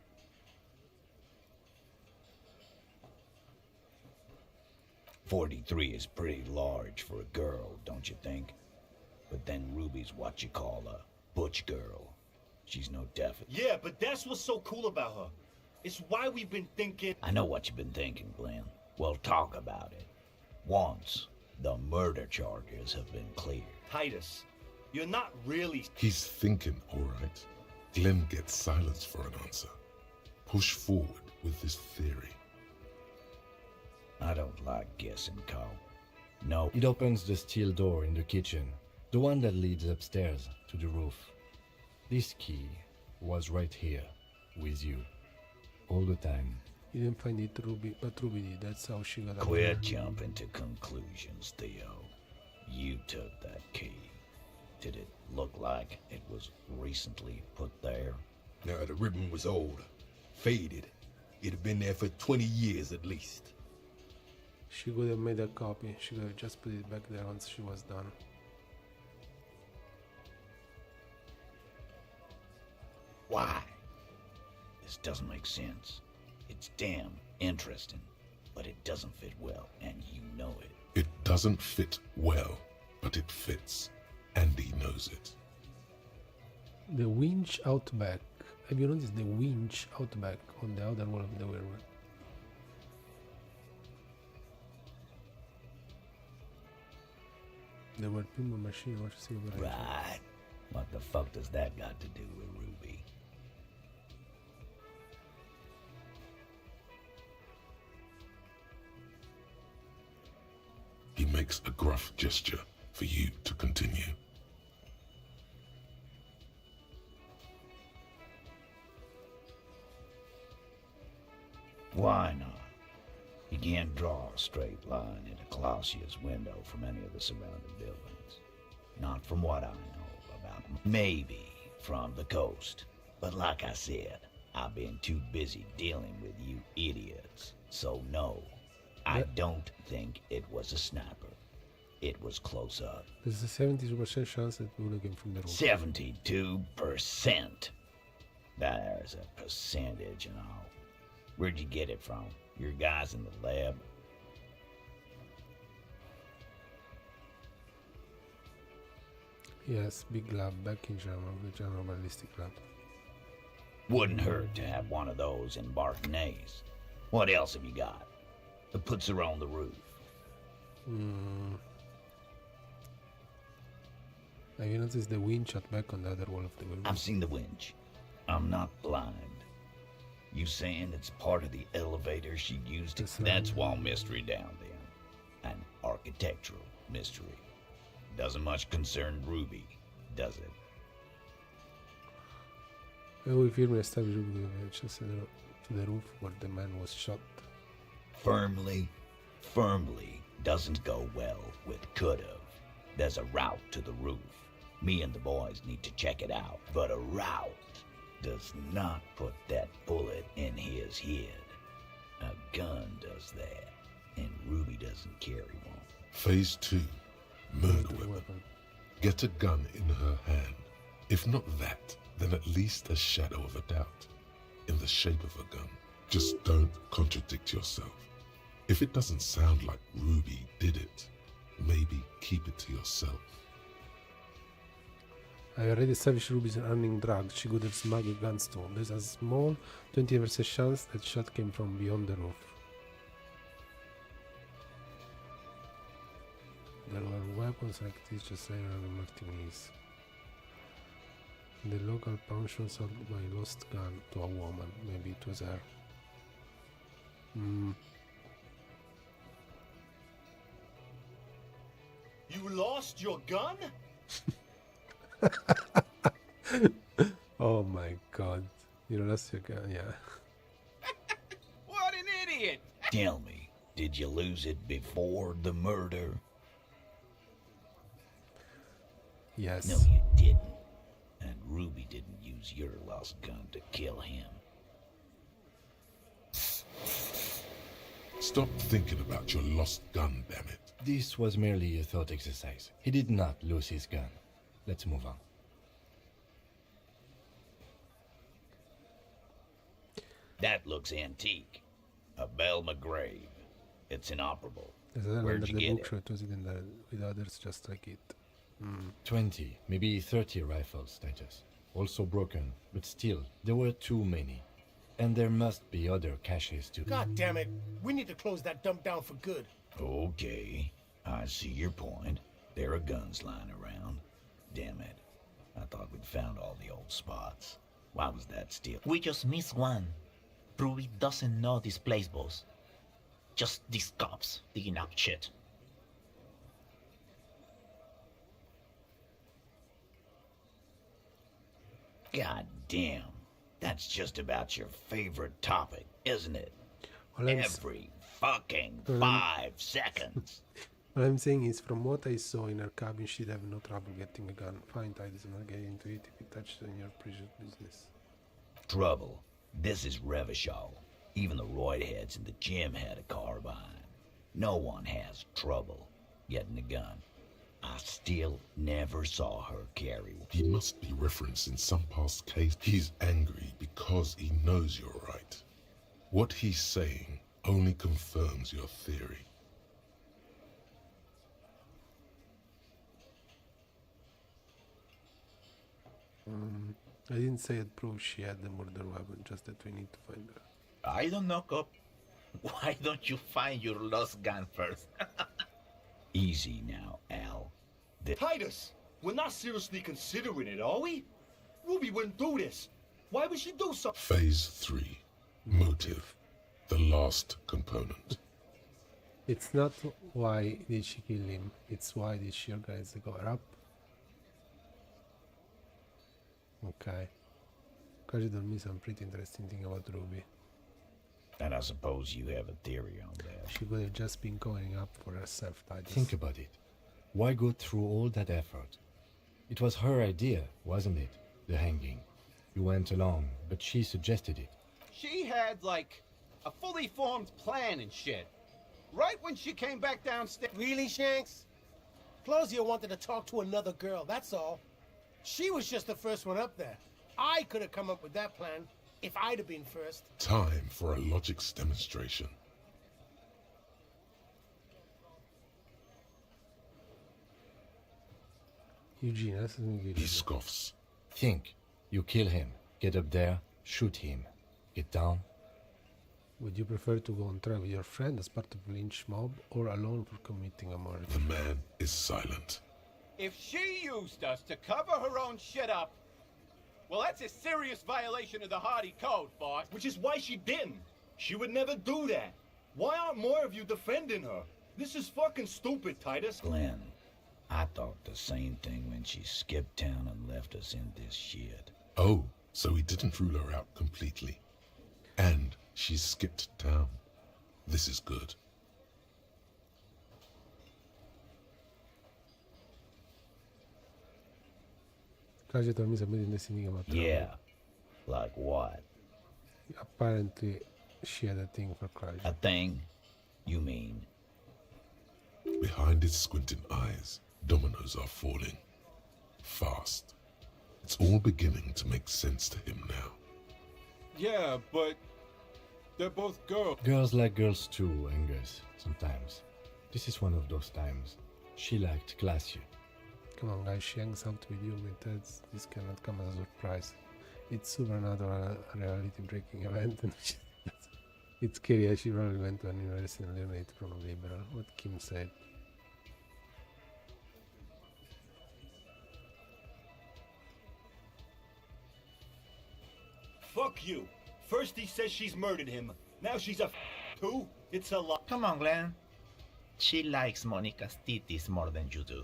"43 is pretty large for a girl, don't you think? But then Ruby's what you call a butch girl. She's no deafin. Yeah, but that's what's so cool about her. It's why we've been thinking. I know what you've been thinking, Glenn. We'll talk about it. Once the murder charges have been cleared. Titus, you're not really. He's thinking, all right. Glenn gets silence for an answer. Push forward with this theory. I don't like guessing, Carl. No. It opens the steel door in the kitchen, the one that leads upstairs to the roof. This key was right here, with you, all the time. You didn't find it, Ruby, but Ruby did. That's how she got up Quit there. jumping to conclusions, Theo. You took that key. Did it look like it was recently put there? Now, the ribbon was old, faded. It'd have been there for 20 years at least. She could have made a copy. She could have just put it back there once she was done. Why? This doesn't make sense. It's damn interesting, but it doesn't fit well, and you know it. It doesn't fit well, but it fits. Andy knows it. The winch out back. Have you noticed the winch out back on the other wall of the werewolf? There were pinball machine or silver. Right. What the fuck does that got to do with Ruby? He makes a gruff gesture for you to continue. Why not? You can't draw a straight line into Clausia's window from any of the surrounding buildings. Not from what I know about them. Maybe from the coast. But like I said, I've been too busy dealing with you idiots. So no, I don't think it was a sniper. It was close up. There's a 72% chance that we would have came from the roof. 72%. There's a percentage and all. Where'd you get it from? Your guys in the lab? Yes, big lab back in Germany, the general ballistic lab. Wouldn't hurt to have one of those in Bartonese. What else have you got that puts her on the roof? Have you noticed the winch at back on the other wall of the building? I've seen the winch. I'm not blind. You saying it's part of the elevator she used? That's wall mystery down there. An architectural mystery. Doesn't much concern Ruby, does it? We firmly established Ruby just to the roof where the man was shot. Firmly doesn't go well with could've. There's a route to the roof. Me and the boys need to check it out. But a route does not put that bullet in his head. A gun does that, and Ruby doesn't carry one. Phase 2. Murder weapon. Get a gun in her hand. If not that, then at least a shadow of a doubt. In the shape of a gun. Just don't contradict yourself. If it doesn't sound like Ruby did it, maybe keep it to yourself. I already established Ruby's earning drugs. She could have smuggled guns too. There's a small 20% chance that shot came from beyond the roof. There were weapons like this just laying around the Martinis. The local pawn shop sold my lost gun to a woman. Maybe it was her. You lost your gun? Oh my god. You lost your gun, yeah. What an idiot! Tell me, did you lose it before the murder? Yes. No, you didn't. And Ruby didn't use your lost gun to kill him. Stop thinking about your lost gun, damn it. This was merely a thought exercise. He did not lose his gun. Let's move on. That looks antique. A Bell McGrave. It's inoperable. There's another Where'd under you the get bookshelf. It was hidden there with others just like it. 20, maybe 30 rifles, Titus. Also broken, but still, there were too many. And there must be other caches too. God damn it. We need to close that dump down for good. Okay, I see your point. There are guns lying around. Damn it. I thought we'd found all the old spots. Why was that still? We just missed one. Ruby doesn't know this place, boss. Just these cops digging up shit. God damn. That's just about your favorite topic, isn't it? Well, Every fucking Well, 5 seconds. What I'm saying is, from what I saw in her cabin, she'd have no trouble getting a gun. Fine, Titus, not get into it if it touched on your precious business. Trouble. This is Revachol. Even the roidheads in the gym had a carbine. No one has trouble getting a gun. I still never saw her carry one. He must be referencing some past case. He's angry because he knows you're right. What he's saying only confirms your theory. I didn't say it proves she had the murder weapon, just that we need to find her. I don't know, cop. Why don't you find your lost gun first? Easy now, Al. Titus, we're not seriously considering it, are we? Ruby wouldn't do this. Why would she do something? Phase 3. Motive. The last component. It's not why did she kill him, it's why did she organize the cover-up. Okay. Kaji told me some pretty interesting thing about Ruby. And I suppose you have a theory on that. She could have just been covering up for herself, Titus. Think about it. Why go through all that effort? It was her idea, wasn't it? The hanging. You went along, but she suggested it. She had, like, a fully formed plan and shit. Right when she came back downstairs. Really, Shanks? Claudia wanted to talk to another girl, that's all. She was just the first one up there. I could have come up with that plan if I'd have been first. Time for a logics demonstration. Eugene, that's something good. He scoffs. Think. You kill him. Get up there. Shoot him. Get down. Would you prefer to go on trial with your friend as part of a lynch mob or alone for committing a murder? The man is silent. If she used us to cover her own shit up, well, that's a serious violation of the Hardy Code, boss. Which is why she didn't. She would never do that. Why aren't more of you defending her? This is fucking stupid, Titus. Glenn, I thought the same thing when she skipped town and left us in this shit. Oh, so he didn't rule her out completely. And she skipped town. This is good. Kaji told me something interesting about her. Yeah. Like what? Apparently, she had a thing for Kaji. A thing? You mean? Behind his squinting eyes, dominoes are falling. Fast. It's all beginning to make sense to him now. Yeah, but they're both girls. Girls like girls too, Angus, sometimes. This is one of those times. She liked classy. Come on, guys, she hangs out with you, methods. This cannot come as a surprise. It's supernatural reality-breaking event, and it's scary. She probably went to an university and learned it from a liberal. What Kim said. Fuck you. First he says she's murdered him. Now she's a too? It's a lie. Come on, Glenn. She likes Monica's titties more than you do.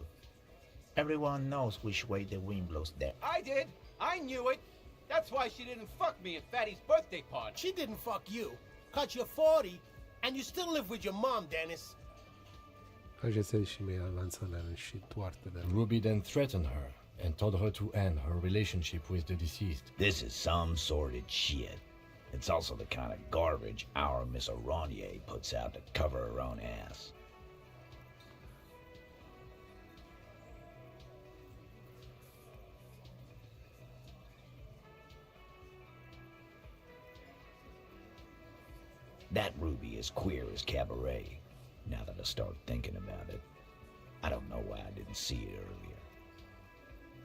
Everyone knows which way the wind blows there. I did. I knew it. That's why she didn't fuck me at Fatty's birthday party. She didn't fuck you. Cause you're 40 and you still live with your mom, Dennis. Kaji said she made advance on her and she thwarted them. Ruby then threatened her and told her to end her relationship with the deceased. This is some sordid shit. It's also the kind of garbage our Miss Aronier puts out to cover her own ass. That Ruby is queer as cabaret, now that I start thinking about it. I don't know why I didn't see it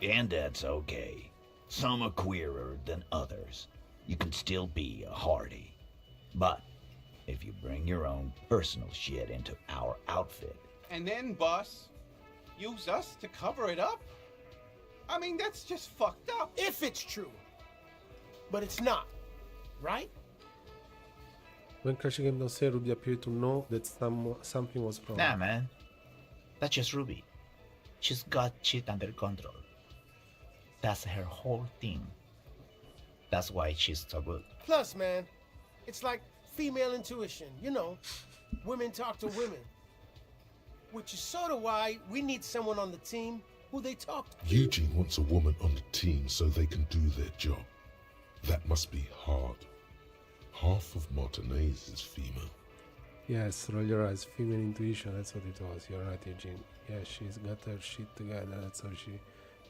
earlier. And that's okay. Some are queerer than others. You can still be a hardy. But if you bring your own personal shit into our outfit... And then, boss, use us to cover it up? I mean, that's just fucked up. If it's true. But it's not, right? When crashing game downstairs, Ruby appeared to know that something was wrong. Nah, man. That's just Ruby. She's got shit under control. That's her whole thing. That's why she's so good. Plus, man, it's like female intuition. You know, women talk to women. Which is sort of why we need someone on the team who they talk to. Eugene wants a woman on the team so they can do their job. That must be hard. Half of Martinez is female. Yes, roll your eyes. Female intuition, that's what it was. You're right, Eugene. Yeah, she's got her shit together. That's how she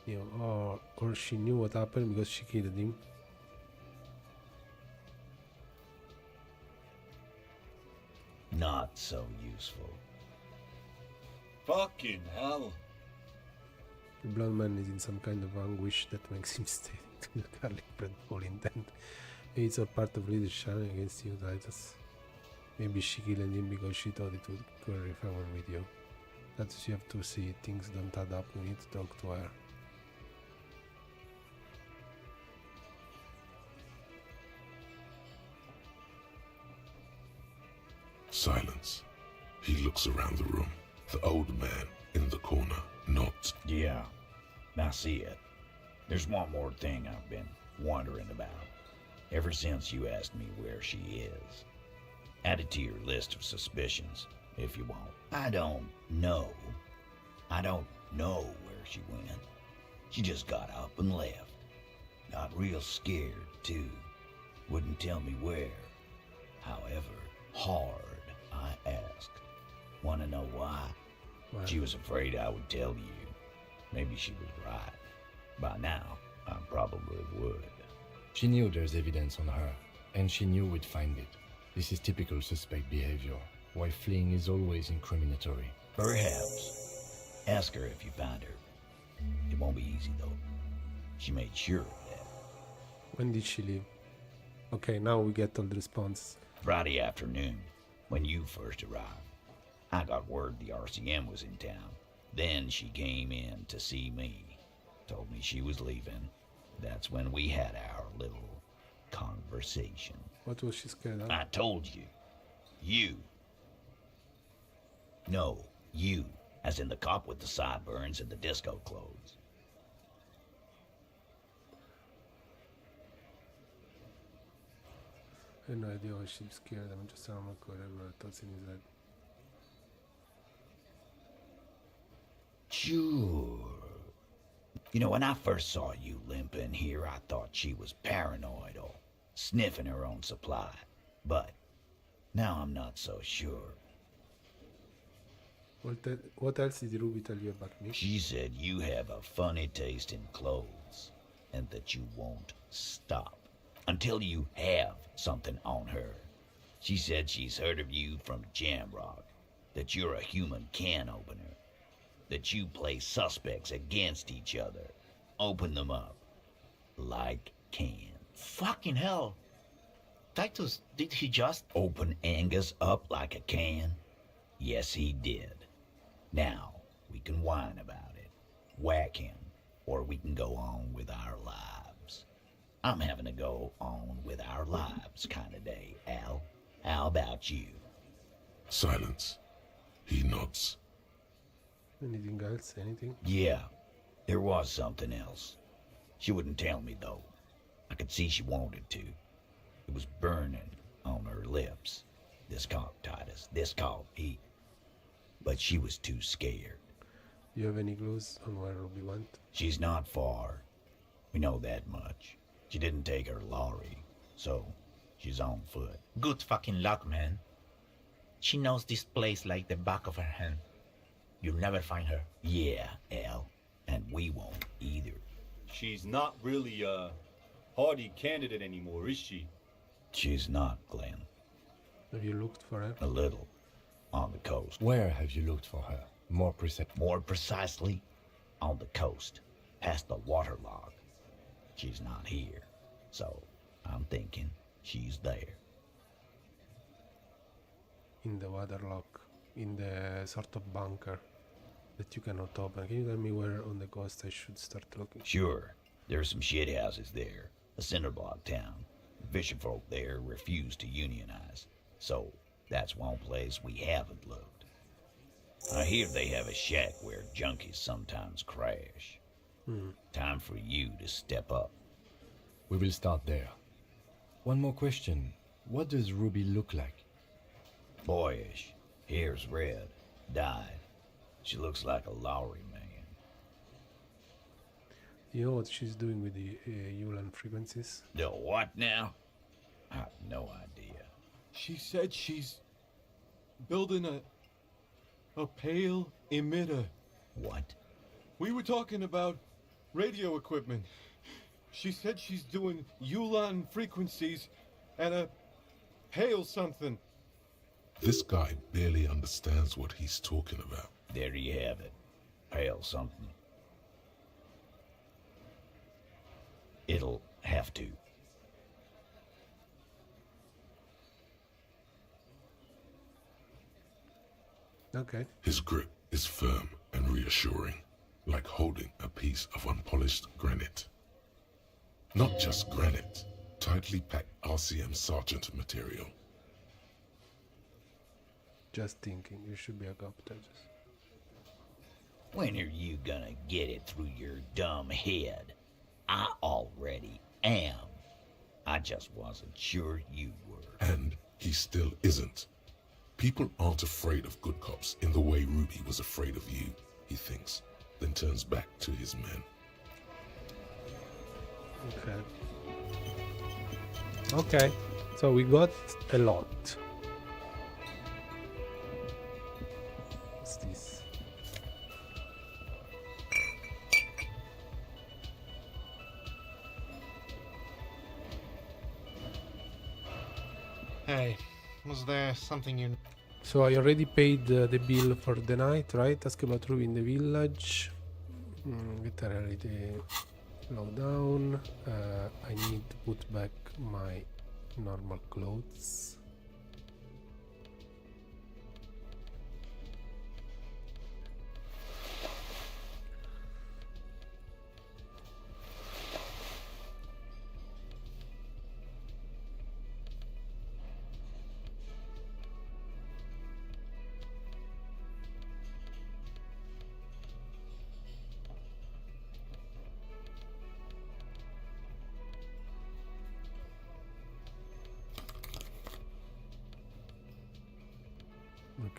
knew. Or she knew what happened because she killed him. Not so useful. Fucking hell. The blonde man is in some kind of anguish that makes him stare into the garlic bread bowl intent. Maybe it's a part of Lily's shining against you, Titus. Maybe she killed him because she thought it would curry favor with you. That's you have to see. Things don't add up. You need to talk to her. Silence. He looks around the room. The old man in the corner nods. Yeah, I see it. There's one more thing I've been wondering about. Ever since you asked me where she is. Add it to your list of suspicions, if you want. I don't know where she went. She just got up and left. Got real scared, too. Wouldn't tell me where. However hard I asked. Want to know why? Why? She was afraid I would tell you. Maybe she was right. By now, I probably would. She knew there's evidence on her, and she knew we'd find it. This is typical suspect behavior, why fleeing is always incriminatory. Perhaps. Ask her if you find her. It won't be easy, though. She made sure of that. When did she leave? Okay, now we get all the responses. Friday afternoon, when you first arrived. I got word the RCM was in town. Then she came in to see me. Told me she was leaving. That's when we had our little conversation. What was she scared of? I told you. You. No, you. As in the cop with the sideburns and the disco clothes. I have no idea why she's scared. I'm just saying whatever thoughts in his head. Sure. You know, when I first saw you limping here, I thought she was paranoid or sniffing her own supply. But now I'm not so sure. What else did Ruby tell you about me? She said you have a funny taste in clothes and that you won't stop until you have something on her. She said she's heard of you from Jamrock, that you're a human can opener, that you play suspects against each other, open them up like cans. Fucking hell. Titus, did he just... Open Angus up like a can? Yes, he did. Now, we can whine about it, whack him, or we can go on with our lives. I'm having a go on with our lives kind of day, Al. How about you? Silence. He nods. Anything else? Anything? Yeah, there was something else. She wouldn't tell me, though. I could see she wanted to. It was burning on her lips. This called Titus. This called Pete. But she was too scared. Do you have any clues on where Ruby went? She's not far. We know that much. She didn't take her lorry, so She's on foot. Good fucking luck, man. She knows this place like the back of her hand. You'll never find her. Yeah, Al. And we won't either. She's not really a hardy candidate anymore, is she? She's not, Glenn. Have you looked for her? A little. On the coast. Where have you looked for her? More More precisely, on the coast. Past the waterlog. She's not here. So, I'm thinking she's there. In the waterlock, in the sort of bunker that you cannot open. Can you tell me where on the coast I should start looking? Sure, there's some shit houses there. A cinder block town. Fisherfolk there refuse to unionize. So, that's one place we haven't looked. I hear they have a shack where junkies sometimes crash. Time for you to step up. We will start there. One more question. What does Ruby look like? Boyish. Hair's red. Dyed. She looks like a Lowry man. You know what she's doing with the Ulan frequencies? The what now? I have no idea. She said she's building a pale emitter. What? We were talking about radio equipment. She said she's doing Ulan frequencies and a pale something. This guy barely understands what he's talking about. There you have it. Pale something. It'll have to. Okay. His grip is firm and reassuring, like holding a piece of unpolished granite. Not just granite, tightly packed RCM Sergeant material. Just thinking, you should be a copter. When are you gonna get it through your dumb head? I already am. I just wasn't sure you were. And he still isn't. People aren't afraid of good cops in the way Ruby was afraid of you, he thinks, then turns back to his men. Okay. Okay. So we got a lot. What's this? Hey, was there something you... So I already paid the bill for the night, right? Ask about Ruby in the village. Get a reality low-down. I need to put back my normal clothes.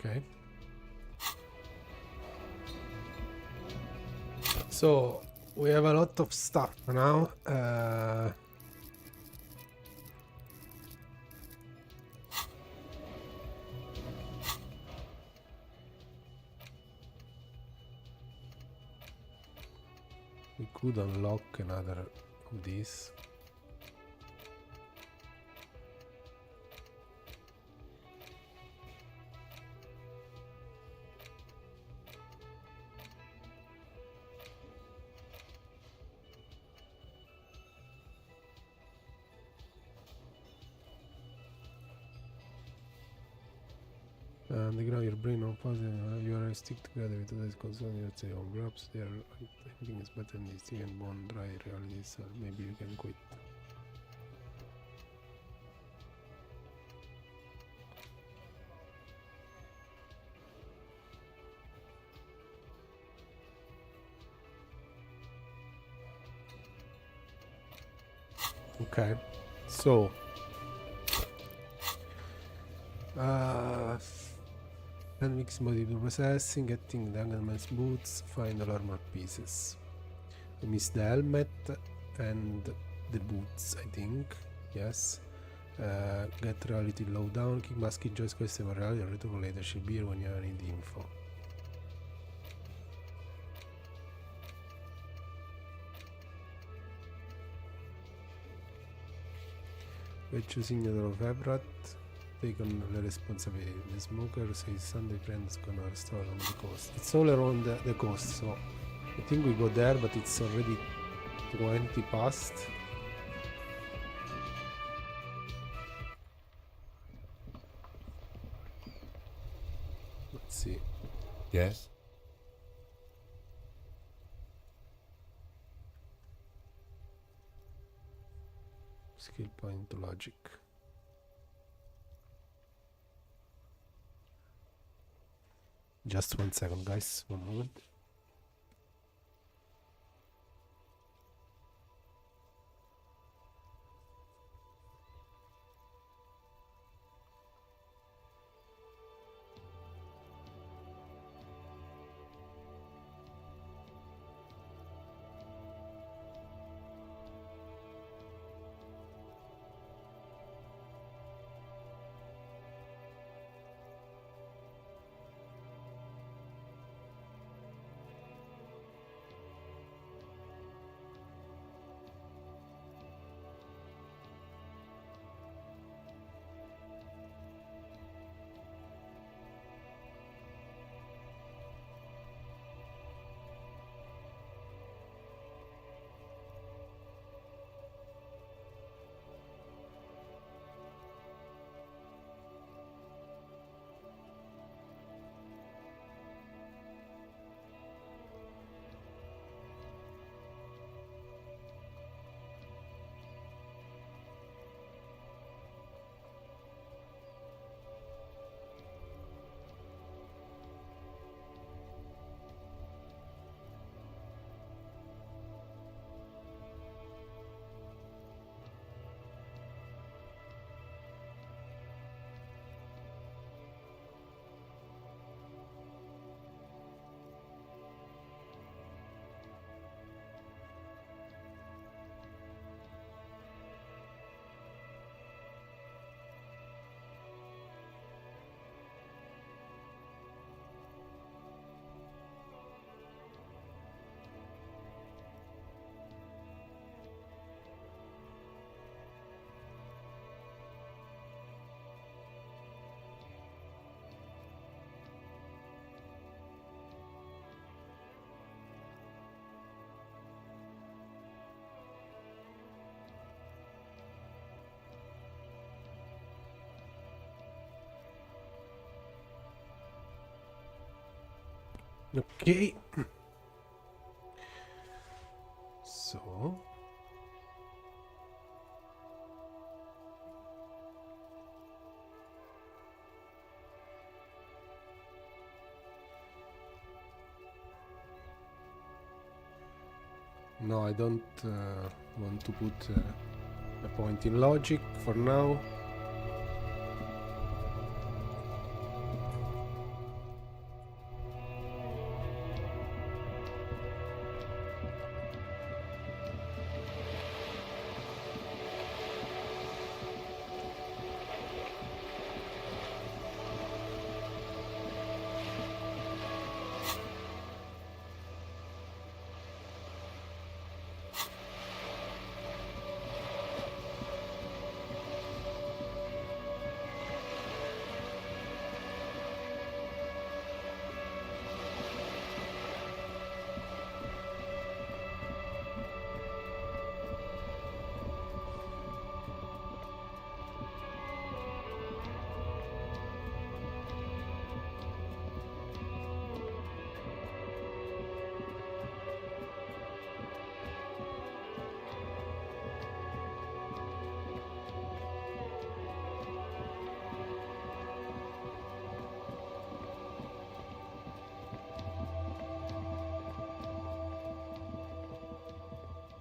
Okay. So we have a lot of stuff now. We could unlock another of these. And the ground your brain on positive, you are stick together with others concern your say on grabs, there everything is better than this thing and bone dry reality, so maybe you can quit. Okay, so and mix multiple processing, getting the Engelman's boots, find all armor pieces. I missed the helmet and the boots, I think. Yes. Get reality lowdown. Kick mask enjoys customer reality. Return later. Should be here when you need info. By choosing the of Ebrat, take on the responsibility. The smoker says Sunday friends gonna restore on the coast. It's all around the coast, so I think we go there, but it's already 20 past. Let's see. Yes? Skill point to logic. Just 1 second, guys. 1 moment. Okay. So no, I don't want to put a point in logic for now.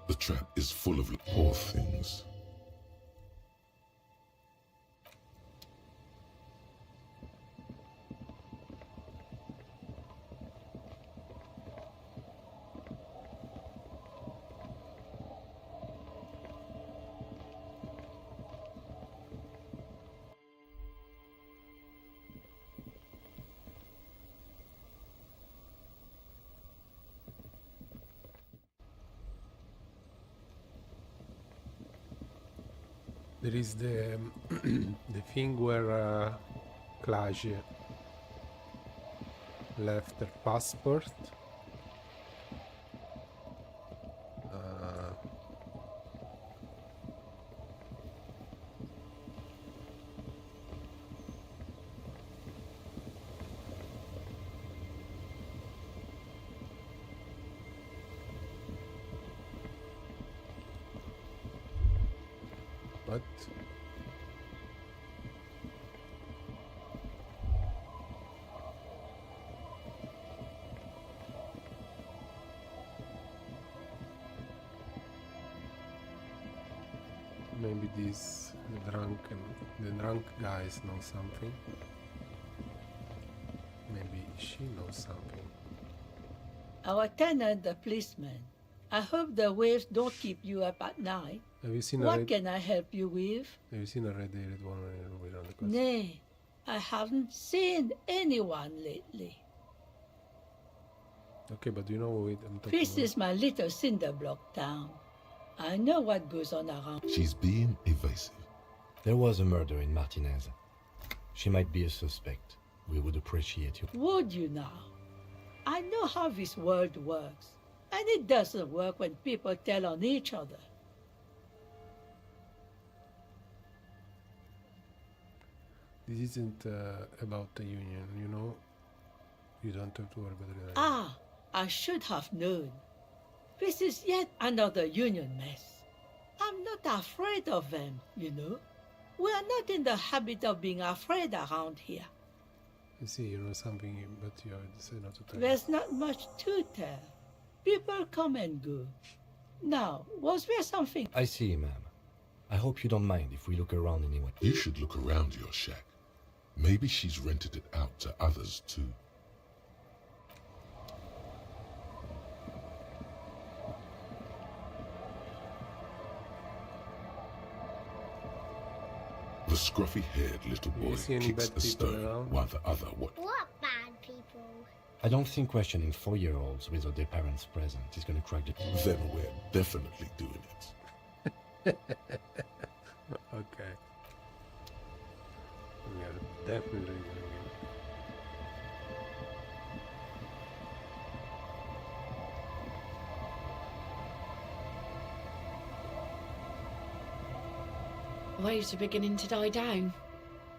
The trap is full of poor things. There is the the thing where Clash left her passport. What? Maybe the drunk guys know something. Maybe she knows something. Our tenant, the policeman. I hope the waves don't keep you up at night. Have you seen What can I help you with? Have you seen a red-haired woman around the coast? Nay, I haven't seen anyone lately. Okay, but you know what I'm talking This about? is my little cinder block town. I know what goes on around. She's being evasive. There was a murder in Martinez. She might be a suspect. We would appreciate you. Would you now? I know how this world works. And it doesn't work when people tell on each other. This isn't about the union, you know? You don't have to worry about it. Ah, I should have known. This is yet another union mess. I'm not afraid of them, you know. We are not in the habit of being afraid around here. You see, you know something, but you decided not to tell. There's not much to tell. People come and go. Now, was there something? I see, ma'am. I hope you don't mind if we look around anyway. You should look around your shack. Maybe she's rented it out to others too. The scruffy-haired little Do you boy see any kicks bad a people stone around? while the other watches. What bad people? I don't think questioning 4-year-olds without their parents present is going to crack the... Then we're definitely doing it. Okay. We are definitely doing it. Waves are beginning to die down.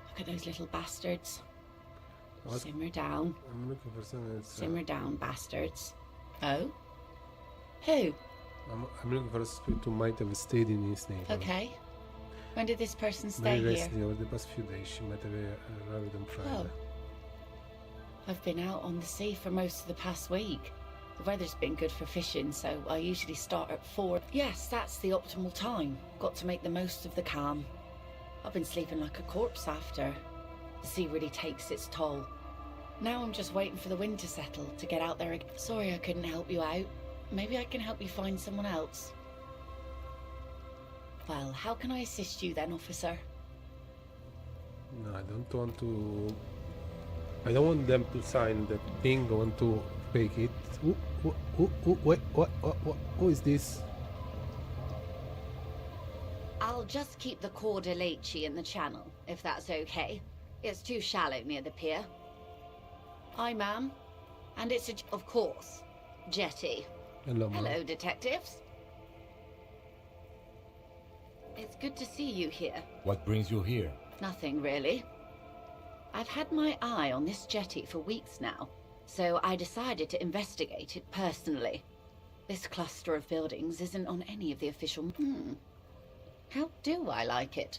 Look at those little bastards. What? Simmer down. I'm looking for something that's... Simmer down, bastards. Oh? Who? I'm looking for a spirit who might have stayed in his neighborhood. Okay. When did this person Very stay here? recently, over the past few days, she might have arrived on Friday. Oh. I've been out on the sea for most of the past week. The weather's been good for fishing, so I usually start at 4. Yes, that's the optimal time. Got to make the most of the calm. I've been sleeping like a corpse after. The sea really takes its toll. Now I'm just waiting for the wind to settle to get out there again. Sorry I couldn't help you out. Maybe I can help you find someone else. Well, how can I assist you then, officer? No, I don't want to... I don't want them to sign the thing. I want to fake it. Wait, what? Who is this? I'll just keep the Cordelechi in the channel, if that's okay. It's too shallow near the pier. Hi, ma'am. And it's of course, Jetty. Hello, ma'am. Hello, detectives. It's good to see you here. What brings you here? Nothing, really. I've had my eye on this jetty for weeks now, so I decided to investigate it personally. This cluster of buildings isn't on any of the official... How do I like it?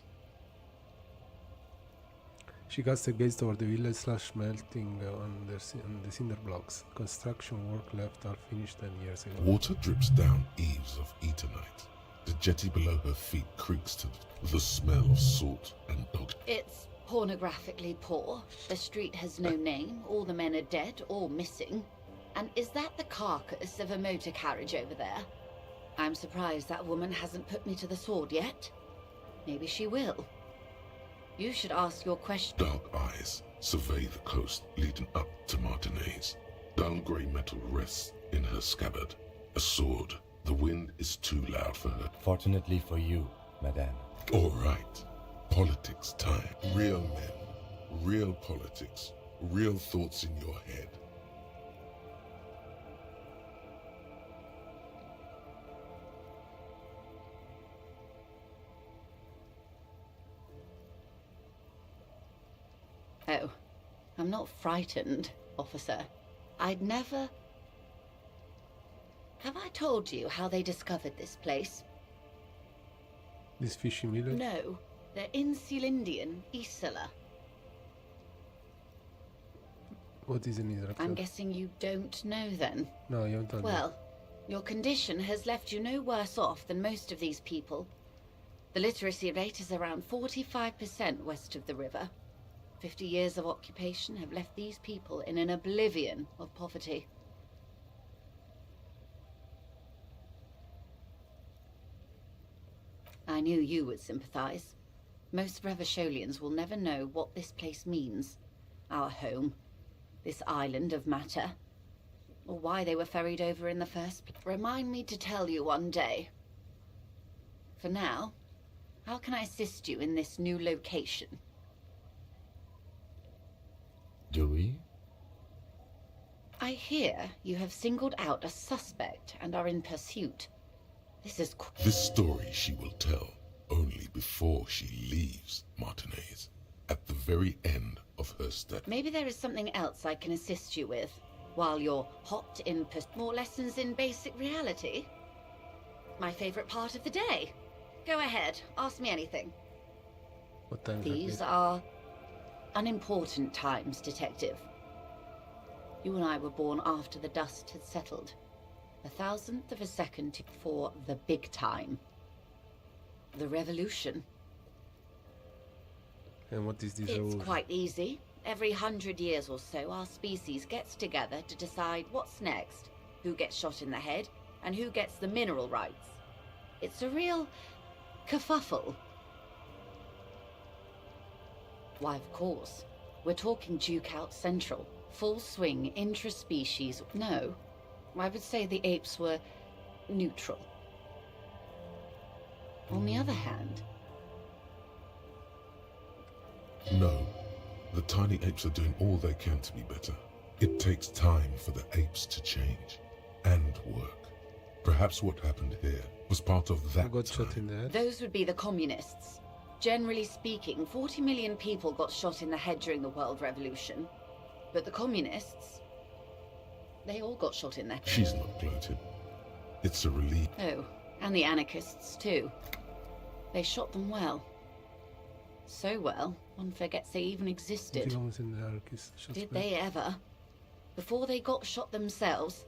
She casts a gaze toward the village melting on the cinder blocks. Construction work left are finished 10 years ago. Water drips down eaves of Eternite. The jetty below her feet creaks to the smell of salt and dog. It's pornographically poor. The street has no name. All the men are dead or missing. And is that the carcass of a motor carriage over there? I'm surprised that woman hasn't put me to the sword yet. Maybe she will. You should ask your question. Dark eyes survey the coast leading up to Martinez. Dull grey metal rests in her scabbard. A sword. The wind is too loud for her. Fortunately for you, madame. All right. Politics time. Real men, real politics, real thoughts in your head. Oh, I'm not frightened, officer. I'd never... Have I told you how they discovered this place? This fishing village? No, they're in Celindian, Isla. What is an Israel? I'm guessing you don't know then. No, you haven't told me. Well, your condition has left you no worse off than most of these people. The literacy rate is around 45% west of the river. 50 years of occupation have left these people in an oblivion of poverty. I knew you would sympathize. Most Revacholians will never know what this place means. Our home. This island of matter. Or why they were ferried over in the first place. Remind me to tell you one day. For now, how can I assist you in this new location? Do we? I hear you have singled out a suspect and are in pursuit. This story she will tell only before she leaves Martinez, at the very end of her stay. Maybe there is something else I can assist you with, while you're hot in more lessons in basic reality. My favorite part of the day. Go ahead, ask me anything. What time These are unimportant times, Detective. You and I were born after the dust had settled. 1,000th of a second for the big time. The revolution. And what is this It's revolution? quite easy. Every 100 years or so, our species gets together to decide what's next, who gets shot in the head, and who gets the mineral rights. It's a real kerfuffle. Why, of course. We're talking Duke out Central. Full swing, intraspecies. No, I would say the apes were neutral. On the other hand... No, the tiny apes are doing all they can to be better. It takes time for the apes to change and work. Perhaps what happened here was part of that got time. shot in the head. Those would be the communists. Generally speaking, 40 million people got shot in the head during the World Revolution. But the communists, they all got shot in the head. She's not gloated. It's a relief. Oh, and the anarchists too. They shot them well. So well, one forgets they even existed. Did they ever? Before they got shot themselves,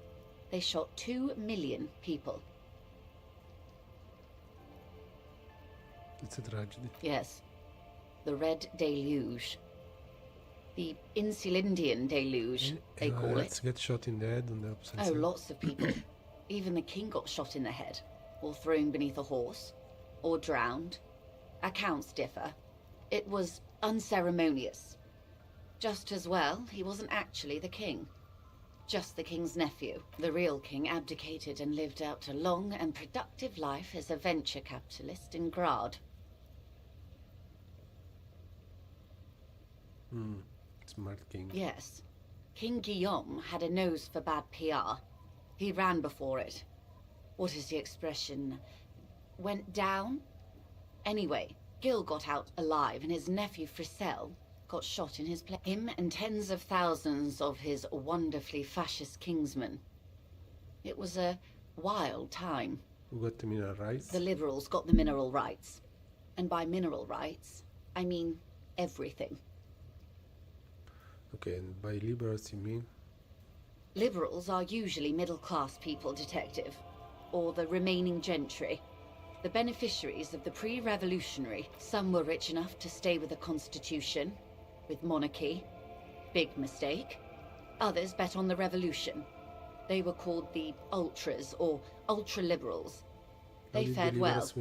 they shot 2 million people. It's a tragedy. Yes. The Red Deluge. The Insulindian Deluge, they call Let's it. get shot in the head on the opposite Oh, side. lots of people. Even the king got shot in the head, or thrown beneath a horse, or drowned. Accounts differ. It was unceremonious. Just as well, he wasn't actually the king. Just the king's nephew. The real king abdicated and lived out a long and productive life as a venture capitalist in Grad. Smart king. Yes. King Guillaume had a nose for bad PR. He ran before it. What is the expression? Went down? Anyway, Gil got out alive and his nephew Frisell got shot in his place. Him and tens of thousands of his wonderfully fascist kingsmen. It was a wild time. Who got the mineral rights? The liberals got the mineral rights. And by mineral rights, I mean everything. Okay, and by liberals you mean? Liberals are usually middle-class people, Detective. Or the remaining gentry. The beneficiaries of the pre-revolutionary. Some were rich enough to stay with the Constitution, with monarchy. Big mistake. Others bet on the revolution. They were called the ultras, or ultra-liberals. They fared well.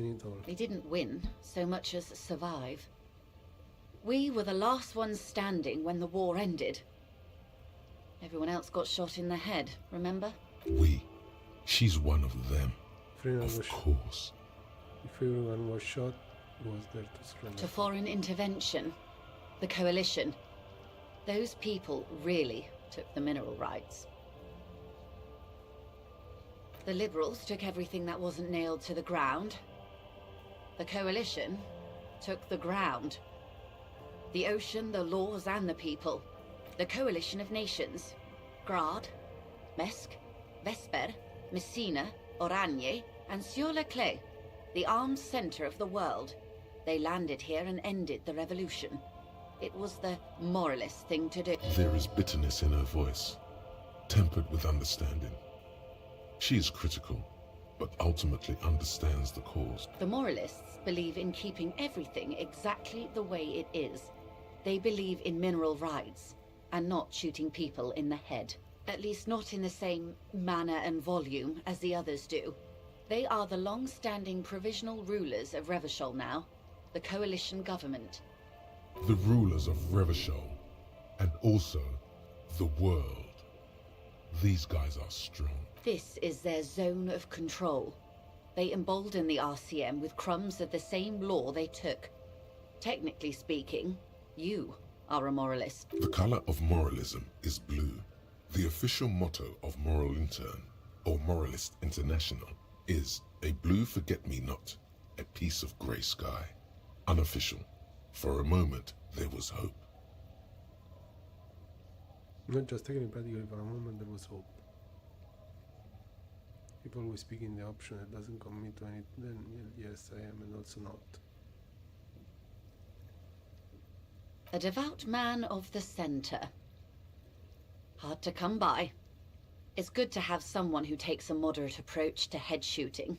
They didn't win so much as survive. We were the last ones standing when the war ended. Everyone else got shot in the head, remember? We. She's one of them. Of course. If everyone was shot, who was there to surrender? To foreign intervention, the coalition. Those people really took the mineral rights. The liberals took everything that wasn't nailed to the ground. The coalition took the ground. The ocean, the laws, and the people. The coalition of nations. Grad, Mesk, Vesper, Messina, Oranje, and Sur-le-Clay, the armed center of the world. They landed here and ended the revolution. It was the moralist thing to do. There is bitterness in her voice, tempered with understanding. She is critical, but ultimately understands the cause. The moralists believe in keeping everything exactly the way it is. They believe in mineral rights, and not shooting people in the head. At least not in the same manner and volume as the others do. They are the long-standing provisional rulers of Revachol now, the coalition government. The rulers of Revachol, and also the world. These guys are strong. This is their zone of control. They embolden the RCM with crumbs of the same law they took. Technically speaking, you are a moralist. The color of moralism is blue. The official motto of Moral Intern, or Moralist International, is a blue forget-me-not, a piece of grey sky. Unofficial. For a moment, there was hope. Not just technically, for a moment there was hope. If always picking the option that doesn't commit to anything, then yes, I am, and also not. A devout man of the center. Hard to come by. It's good to have someone who takes a moderate approach to head shooting.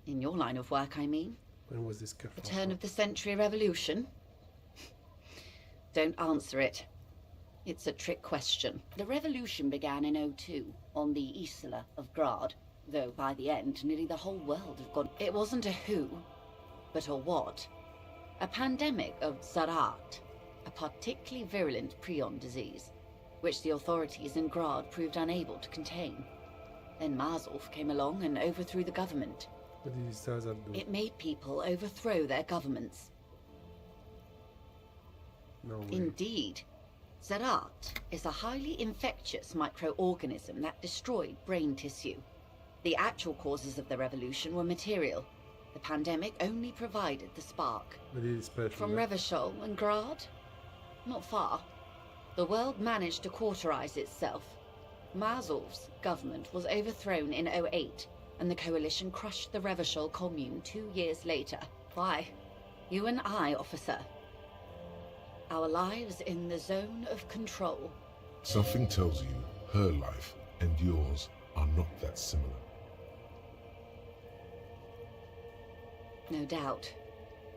In your line of work, I mean. When was this carve? The turn of the century revolution? Don't answer it. It's a trick question. The revolution began in '02 on the Isla of Grad, though by the end, nearly the whole world had gone. It wasn't a who, but a what. A pandemic of Zarat, a particularly virulent prion disease, which the authorities in Grad proved unable to contain. Then Mazov came along and overthrew the government. What did Zazar do? It made people overthrow their governments. No way. Indeed. Zarat is a highly infectious microorganism that destroyed brain tissue. The actual causes of the revolution were material. The pandemic only provided the spark. What did it spread From there? Revachol and Grad? Not far. The world managed to cauterize itself. Mazov's government was overthrown in '08, and the coalition crushed the Revachol commune 2 years later. Why? You and I, officer. Our lives in the zone of control. Something tells you her life and yours are not that similar. No doubt.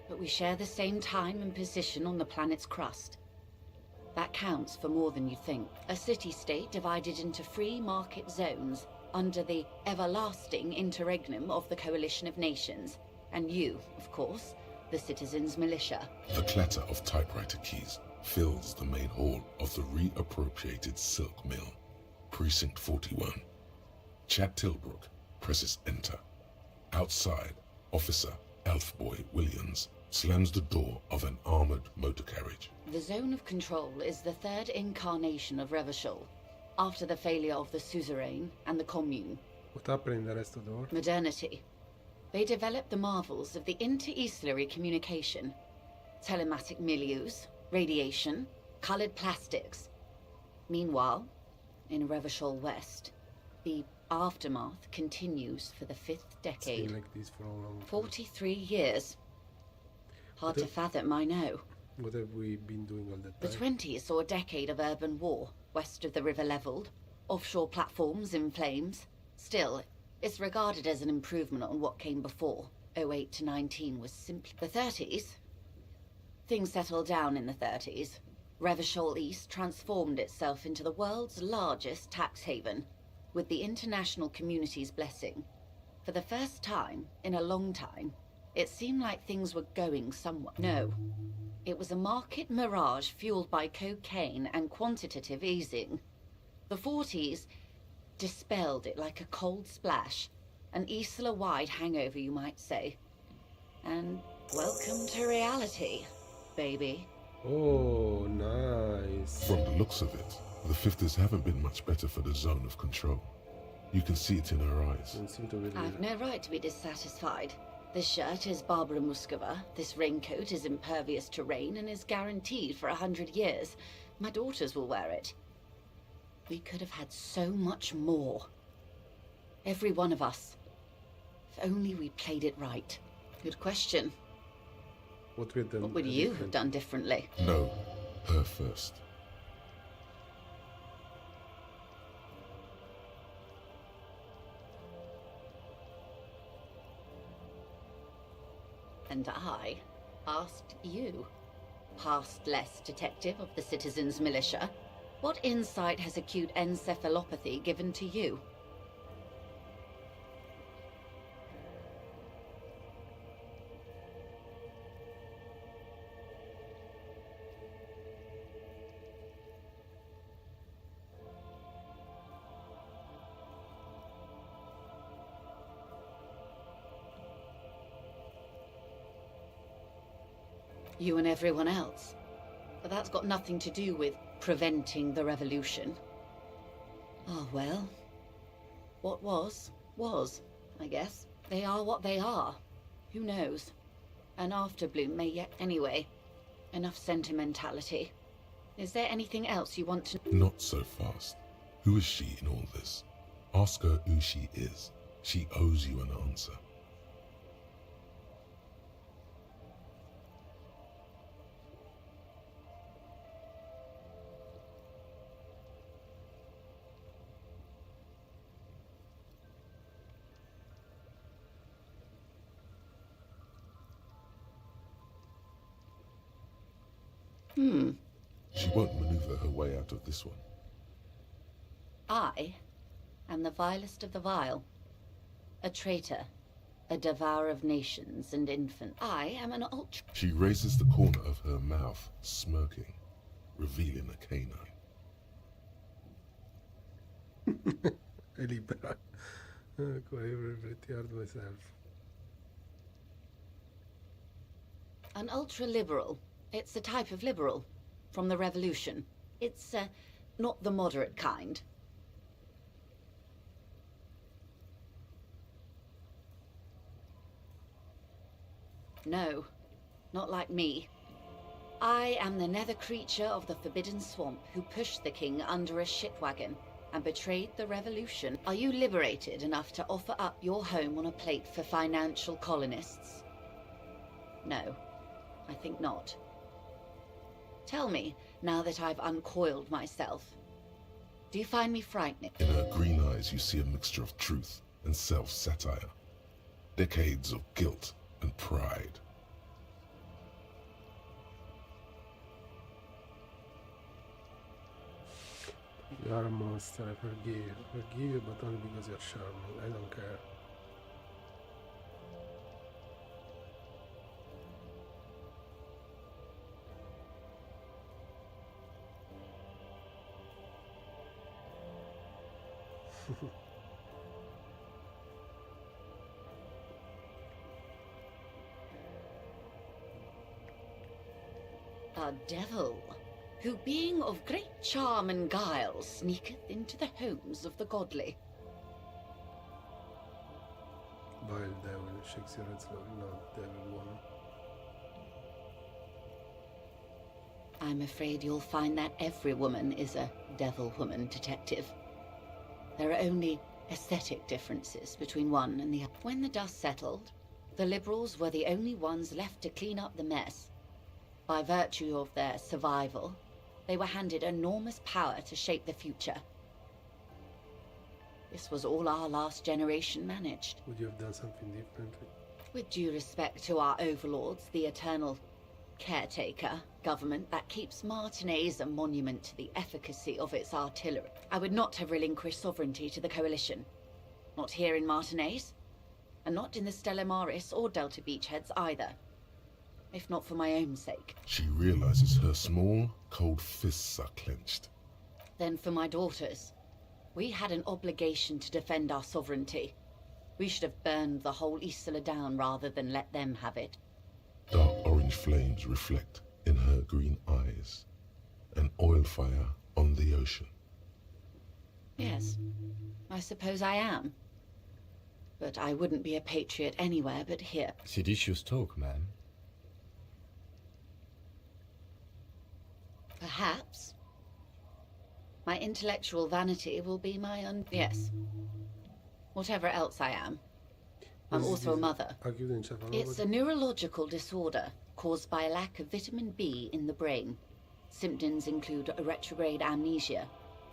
But we share the same time and position on the planet's crust. That counts for more than you think. A city-state divided into free market zones under the everlasting interregnum of the coalition of nations. And you, of course, the citizens' militia. The clatter of typewriter keys fills the main hall of the reappropriated silk mill. Precinct 41. Chad Tilbrook presses enter. Outside, Officer Elfboy Williams slams the door of an armored motor carriage. The zone of control is the third incarnation of Revachol, after the failure of the suzerain and the commune. What happened in the rest of the world? Modernity. They developed the marvels of the inter-eastlery communication, telematic milieus, radiation, colored plastics. Meanwhile, in Revachol West, the aftermath continues for the 5th It's decade. been like this for how long? 43 years. Hard to What fathom, I know. What have we been doing all that The time? 20s saw a decade of urban war, west of the river leveled, offshore platforms in flames. Still, it's regarded as an improvement on what came before. '08 to 19 was simply... The 30s? Things settled down in the 30s. Revachol East transformed itself into the world's largest tax haven, with the international community's blessing. For the first time in a long time, it seemed like things were going somewhere. No. It was a market mirage fueled by cocaine and quantitative easing. The 40s dispelled it like a cold splash, an Isla-wide hangover, you might say. And welcome to reality, baby. Oh, nice. From the looks of it, the Fifthers haven't been much better for the zone of control. You can see it in her eyes. Non seem to vedere. I've no right to be dissatisfied. This shirt is Barbara Muscova, this raincoat is impervious to rain and is guaranteed for 100 years. My daughters will wear it. We could have had so much more. Every one of us. If only we played it right. Good question. What would you have done differently? No, her first. And I asked you, past-less detective of the Citizens Militia, what insight has acute encephalopathy given to you? You and everyone else. But that's got nothing to do with preventing the revolution. Oh, well. What was, I guess. They are what they are. Who knows? An afterbloom may yet... Anyway, enough sentimentality. Is there anything else you want to... Not so fast. Who is she in all this? Ask her who she is. She owes you an answer. She won't maneuver her way out of this one. I am the vilest of the vile. A traitor. A devourer of nations and infants. I am an ultra... She raises the corner of her mouth, smirking, revealing a canine. È libera. Pretty myself. An ultra-liberal. It's a type of liberal. From the revolution. It's, not the moderate kind. No, not like me. I am the nether creature of the Forbidden Swamp who pushed the king under a shitwagon and betrayed the revolution. Are you liberated enough to offer up your home on a plate for financial colonists? No, I think not. Tell me, now that I've uncoiled myself, do you find me frightening? In her green eyes you see a mixture of truth and self-satire. Decades of guilt and pride. You are a monster, I forgive you. Forgive you, but only because you're charming. I don't care. A devil, who being of great charm and guile, sneaketh into the homes of the godly. Vile devil, shakes your head slowly, not devil woman. I'm afraid you'll find that every woman is a devil woman, detective. There are only aesthetic differences between one and the other. When the dust settled, the liberals were the only ones left to clean up the mess. By virtue of their survival, they were handed enormous power to shape the future. This was all our last generation managed. Would you have done something differently? With due respect to our overlords, the eternal caretaker government that keeps Martinez a monument to the efficacy of its artillery, I would not have relinquished sovereignty to the coalition. Not here in Martinez, and not in the Stella Maris or Delta Beachheads either. If not for my own sake. She realizes her small, cold fists are clenched. Then for my daughters. We had an obligation to defend our sovereignty. We should have burned the whole Isola down rather than let them have it. Dark orange flames reflect in her green eyes. An oil fire on the ocean. Yes, I suppose I am. But I wouldn't be a patriot anywhere but here. Seditious talk, ma'am. Perhaps. My intellectual vanity will be my Yes. Whatever else I am. I'm also a mother. It's a neurological disorder caused by a lack of vitamin B in the brain. Symptoms include a retrograde amnesia.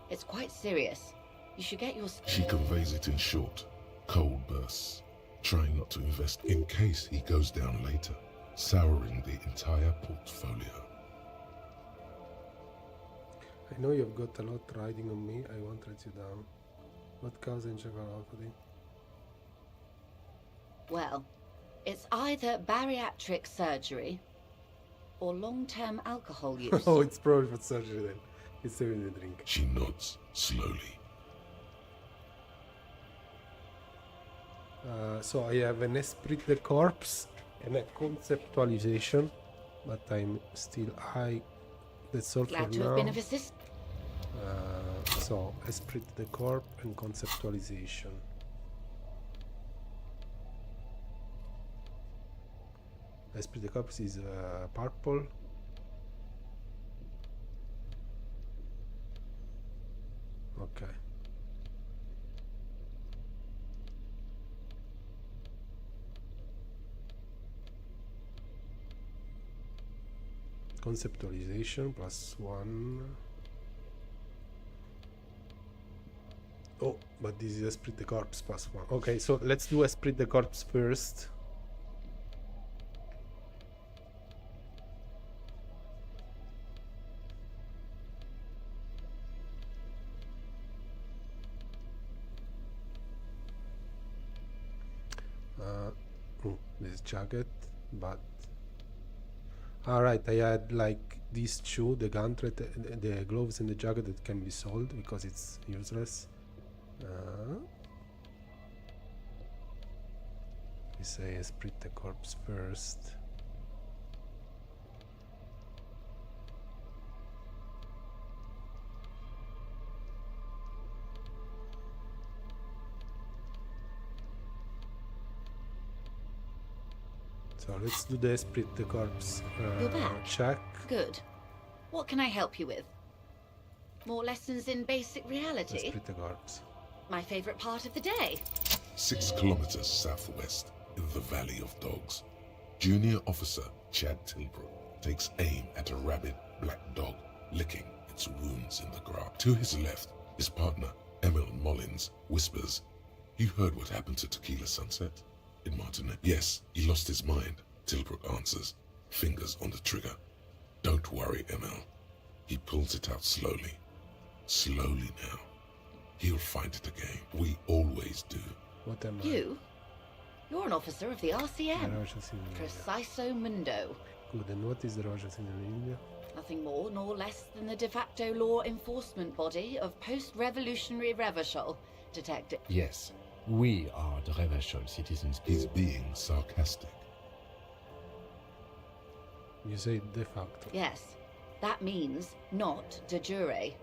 It's quite serious. You should get your... She conveys it in short, cold bursts, trying not to invest in case he goes down later, souring the entire portfolio. I know you've got a lot riding on me. I won't let you down. What causa encefalopathy? Well, it's either bariatric surgery or long-term alcohol use. Oh, it's probably for surgery then. It's saving the drink. She nods slowly. So I have an esprit de corps and a conceptualization, but I'm still high. That's all Glad for to now. have been of assistance. So esprit de corps and conceptualization. Esprit de corps is purple. Okay. Conceptualization +1. Oh, but this is Esprit de Corps +1. Okay, so let's do Esprit de Corps first. This jacket, but alright, I had like these two, the gauntlet, the gloves and the jacket that can be sold because it's useless. We say Esprit de Corps first. So let's do the Esprit de Corps You're back. check. Good. What can I help you with? More lessons in basic reality? Esprit de Corps. My favorite part of the day. 6 kilometers southwest, in the Valley of Dogs, Junior Officer Chad Tilbrook takes aim at a rabid black dog licking its wounds in the grass. To his left, his partner, Emil Mullins, whispers, "You heard what happened to Tequila Sunset in Martinet?" "Yes, he lost his mind," Tilbrook answers, fingers on the trigger. "Don't worry, Emil." He pulls it out slowly. Slowly now. He'll find it again. We always do. What am You? You're an officer of the RCM. Rogers in India. Preciso mundo. Good, and what is the Rogers in India? Nothing more nor less than the de facto law enforcement body of post-revolutionary Revachol. Detective. Yes, we are the Revachol citizens. He's being sarcastic. You say de facto. Yes, that means not de jure.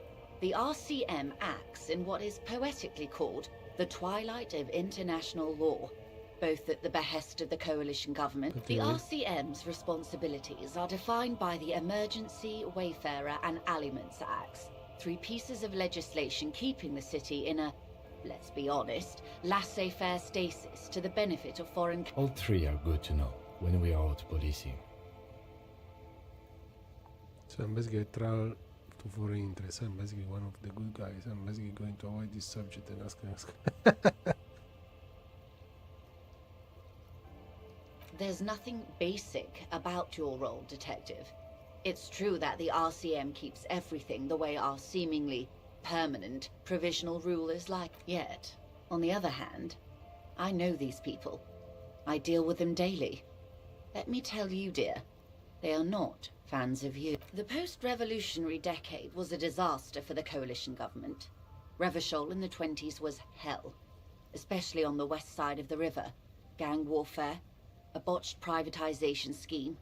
The RCM acts in what is poetically called the twilight of international law, both at the behest of the coalition government. Okay. The RCM's responsibilities are defined by the Emergency, Wayfarer and Aliments Acts, 3 pieces of legislation keeping the city in a, let's be honest, laissez-faire stasis to the benefit of foreign... All 3 are good to know when we are out policing. So I'm basically trial to foreign interest. I'm basically one of the good guys. I'm basically going to avoid this subject and ask. There's nothing basic about your role, Detective. It's true that the RCM keeps everything the way our seemingly permanent provisional rulers like. Yet, on the other hand, I know these people. I deal with them daily. Let me tell you, dear, they are not fans of you. The post-revolutionary decade was a disaster for the coalition government. Revachol in the 20s was hell. especially on the west side of the river. Gang warfare, a botched privatization scheme,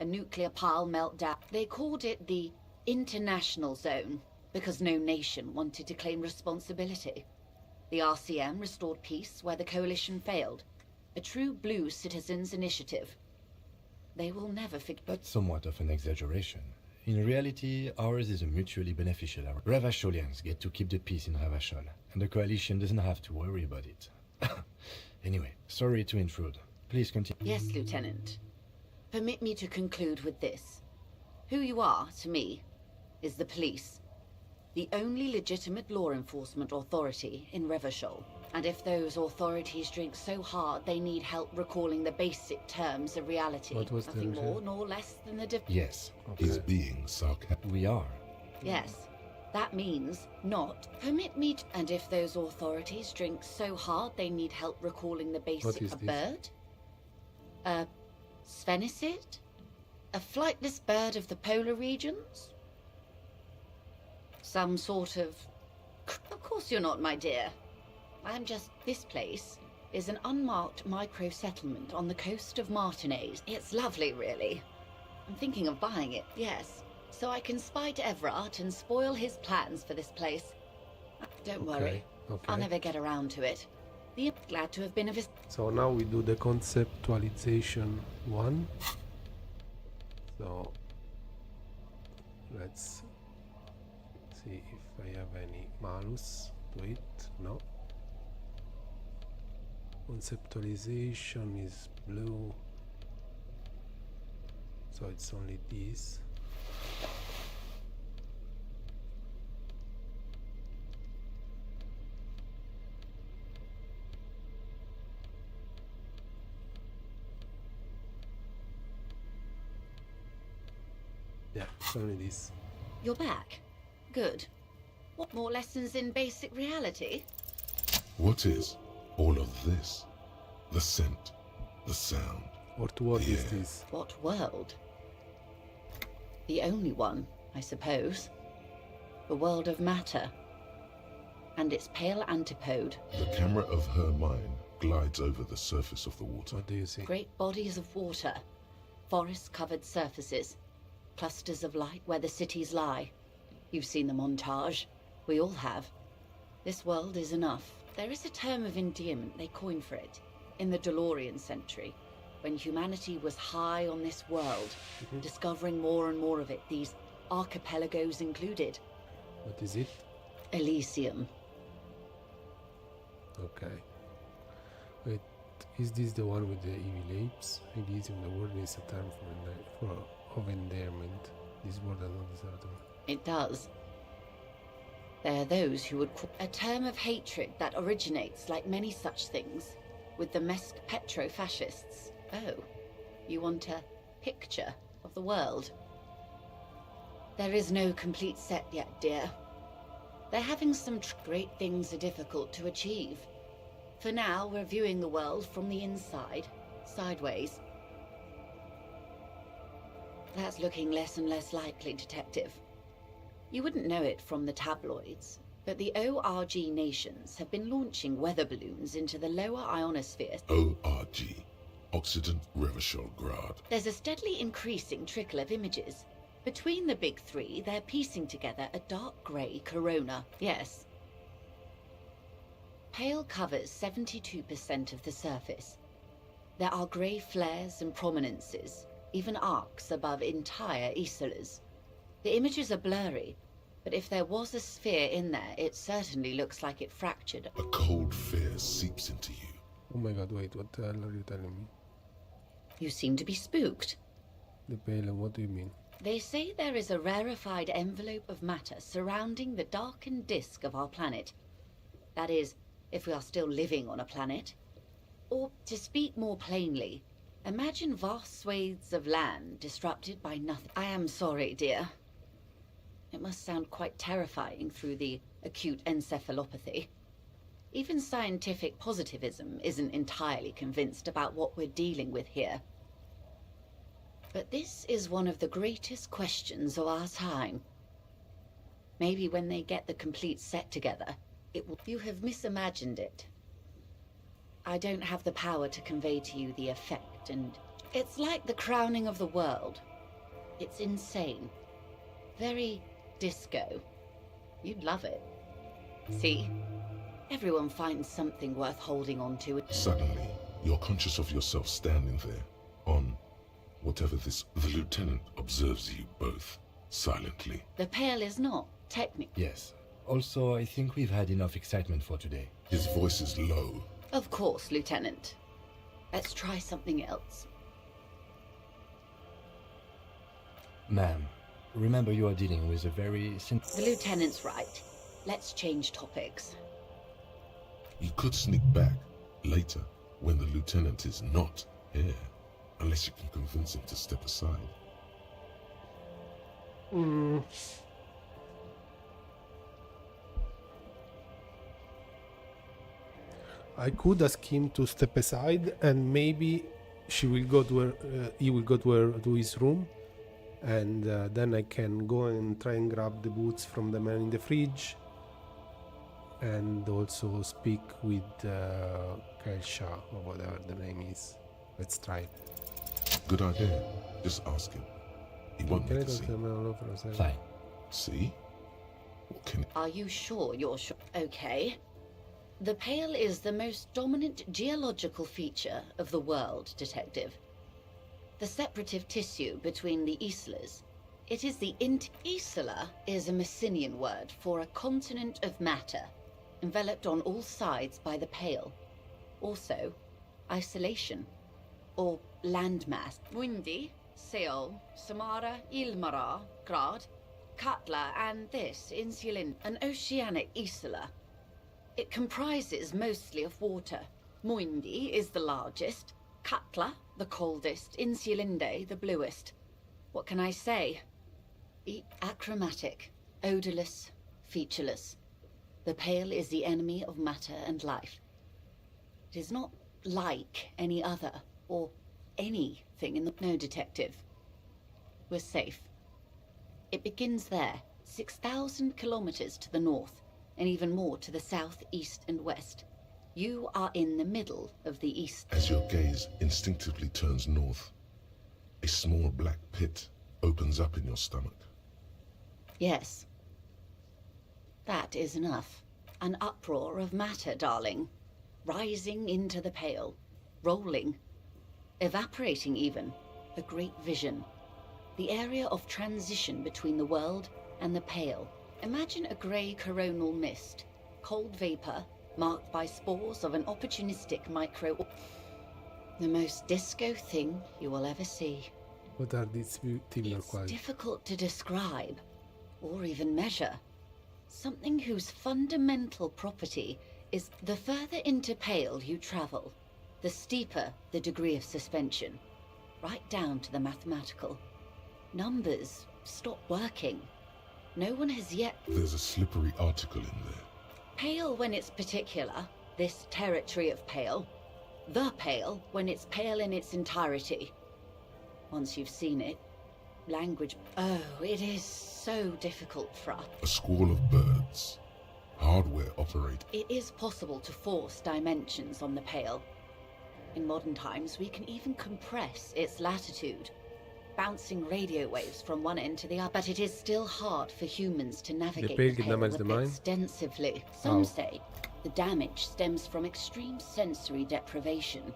a nuclear pile meltdown. They called it the International Zone because no nation wanted to claim responsibility. The RCM restored peace where the coalition failed. A true blue citizens' initiative. They will never forget. That's somewhat of an exaggeration. In reality, ours is a mutually beneficial. Ravacholians get to keep the peace in Ravachol, and the coalition doesn't have to worry about it. Anyway, sorry to intrude. Please continue. Yes, Lieutenant. Permit me to conclude with this. Who you are, to me, is the police. The only legitimate law enforcement authority in Revachol. And if those authorities drink so hard they need help recalling the basic terms of reality, What was nothing the- more nor less than the Yes, He's being sarcastic. we are. Yes, that means not. Permit me to... And if those authorities drink so hard they need help recalling the basic... is A this? bird? A sphenicid? A flightless bird of the polar regions? Some sort of... Of course you're not, my dear. I'm just... This place is an unmarked micro-settlement on the coast of Martinez. It's lovely, really. I'm thinking of buying it, yes. So I can spy to Everard and spoil his plans for this place. Don't worry. Okay. I'll never get around to it. Glad to have been a visit. So now we do the conceptualization one. So let's see if I have any malus to it. No. Conceptualization is blue. So it's only this. Yeah, it's only this. You're back. Good. What more lessons in basic reality? What is all of this? The scent, the sound. What word is this? What world? The only one, I suppose. The world of matter. And its pale antipode. The camera of her mind glides over the surface of the water. What do you see? Great bodies of water. Forest-covered surfaces. Clusters of light where the cities lie. You've seen the montage. We all have. This world is enough. There is a term of endearment they coined for it. In the DeLorean century. When humanity was high on this world. Discovering more and more of it. These archipelagos included. What is it? Elysium. Okay. Wait, is this the one with the evil apes? Elysium, the word is a term of endearment. This word does not deserve them. It does. There are those who would call a term of hatred that originates, like many such things, with the Mesk petro-fascists. Oh, you want a picture of the world? There is no complete set yet, dear. They're having some great things are difficult to achieve. For now, we're viewing the world from the inside, sideways. That's looking less and less likely, Detective. You wouldn't know it from the tabloids, but the ORG nations have been launching weather balloons into the lower ionosphere. ORG, Occident Revachol Grad. There's a steadily increasing trickle of images. Between the big three, they're piecing together a dark grey corona. Yes. Pale covers 72% of the surface. There are grey flares and prominences, even arcs above entire isolas. The images are blurry, but if there was a sphere in there, it certainly looks like it fractured. A cold fear seeps into you. Oh my god, wait, what the hell are you telling me? You seem to be spooked. The pale, what do you mean? They say there is a rarefied envelope of matter surrounding the darkened disk of our planet. That is, if we are still living on a planet. Or, to speak more plainly, imagine vast swathes of land disrupted by nothing. I am sorry, dear. It must sound quite terrifying through the acute encephalopathy. Even scientific positivism isn't entirely convinced about what we're dealing with here. But this is one of the greatest questions of our time. Maybe when they get the complete set together, it will... You have misimagined it. I don't have the power to convey to you the effect, and it's like the crowning of the world. It's insane. Very disco. You'd love it. See? Everyone finds something worth holding on to. Suddenly, you're conscious of yourself standing there, on whatever this... The lieutenant observes you both, silently. The Pale is not, technically. Yes. Also, I think we've had enough excitement for today. His voice is low. Of course, Lieutenant. Let's try something else. Ma'am, remember you are dealing with a very... The Lieutenant's right. Let's change topics. You could sneak back later when the lieutenant is not here, unless you can convince him to step aside. I could ask him to step aside, and maybe she will go to her, he will go to his room, and then I can go and try and grab the boots from the man in the fridge, and also speak with Kelsha or whatever the name is. Let's try it. Good idea. Just ask him. He won't Can I make a talk to scene. the man alone for a second? Fine. See? What can... Are you sure you're sure? Okay. The Pale is the most dominant geological feature of the world, Detective. The separative tissue between the islas. It is the Isla is a Messinian word for a continent of matter, enveloped on all sides by the Pale. Also, isolation, or landmass. Windy, Seol, Samara, Ilmara, Grad, Katla, and this, Insulin, an oceanic isla. It comprises mostly of water. Muindi is the largest, Katla the coldest, Insulinde the bluest. What can I say? Achromatic, odorless, featureless. The Pale is the enemy of matter and life. It is not like any other, or anything in the... No, Detective. We're safe. It begins there, 6,000 kilometers to the north, and even more to the south, east, and west. You are in the middle of the east. As your gaze instinctively turns north, a small black pit opens up in your stomach. Yes. That is enough. An uproar of matter, darling. Rising into the Pale. Rolling. Evaporating even. The Great Vision. The area of transition between the world and the Pale. Imagine a grey coronal mist. Cold vapor, marked by spores of an opportunistic micro... The most disco thing you will ever see. What are these particular It's qualities? difficult to describe, or even measure. Something whose fundamental property is the further into Pale you travel, the steeper the degree of suspension, right down to the mathematical. Numbers stop working. No one has yet... There's a slippery article in there. Pale when it's particular, this territory of Pale. The Pale when it's Pale in its entirety. Once you've seen it, language... Oh, it is so difficult for us. A squall of birds. Hardware operate. It is possible to force dimensions on the Pale. In modern times, we can even compress its latitude, bouncing radio waves from one end to the other. But it is still hard for humans to navigate Pale the can Pale damage the mind? extensively. How? Some say the damage stems from extreme sensory deprivation.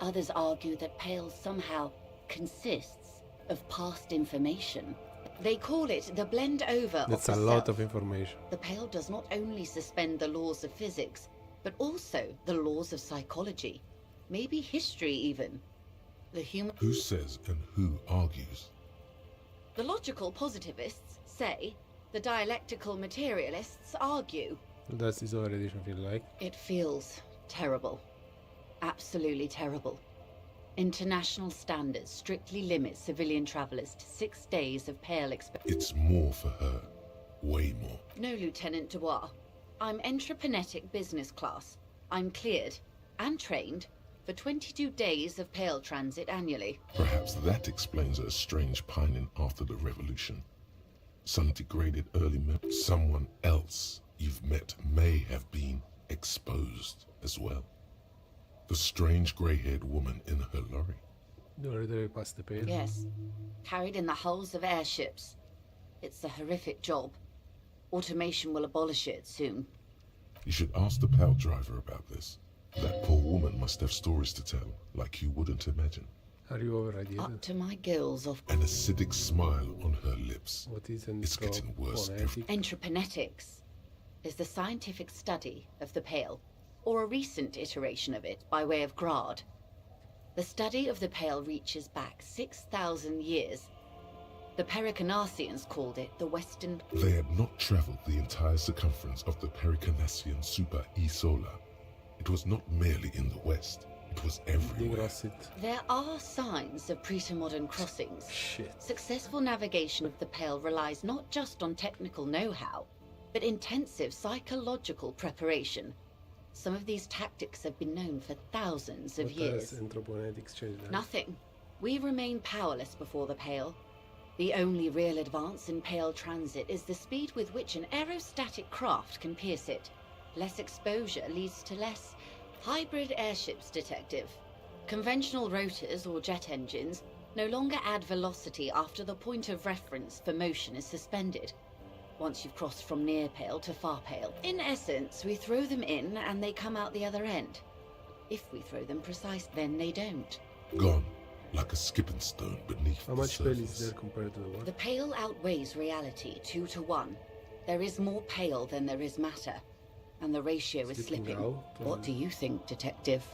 Others argue that Pale somehow consists of past information. They call it the blend over That's of a the lot self. of information. The Pale does not only suspend the laws of physics, but also the laws of psychology, maybe history even. The human... Who says and who argues? The logical positivists say, the dialectical materialists argue. Does this other edition feel like? It feels terrible. Absolutely terrible. International standards strictly limit civilian travelers to 6 days of Pale experience. It's more for her. Way more. No, Lieutenant Dubois. I'm entrepreneuric business class. I'm cleared and trained for 22 days of Pale transit annually. Perhaps that explains her strange pining after the revolution. Some degraded early someone else you've met may have been exposed as well. The strange grey-haired woman in her lorry. Dove past the pale? Yes. Carried in the hulls of airships. It's a horrific job. Automation will abolish it soon. You should ask the pal driver about this. That poor woman must have stories to tell, like you wouldn't imagine. Are you already? Up to my gills of An acidic smile on her lips. What is It's getting worse every... Entreprenetics is the scientific study of the Pale, or a recent iteration of it by way of grad. The study of the Pale reaches back 6,000 years. The Pericarnassians called it the Western... They had not traveled the entire circumference of the Pericarnassian Super E-Solar. It was not merely in the west, it was everywhere. There are signs of pre-modern crossings. Shit. Successful navigation of the Pale relies not just on technical know-how, but intensive psychological preparation. Some of these tactics have been known for thousands of years. Anthropomorphics change that? Nothing. We remain powerless before the Pale. The only real advance in Pale transit is the speed with which an aerostatic craft can pierce it. Less exposure leads to less hybrid airships, Detective. Conventional rotors or jet engines no longer add velocity after the point of reference for motion is suspended. Once you've crossed from near Pale to far Pale. In essence, we throw them in and they come out the other end. If we throw them precise, then they don't. Gone, like a skipping stone beneath How the much Pale is surface. there compared to the one? The Pale outweighs reality 2 to 1. There is more Pale than there is matter. And the ratio is Slipping slipping. out, What do you think, Detective?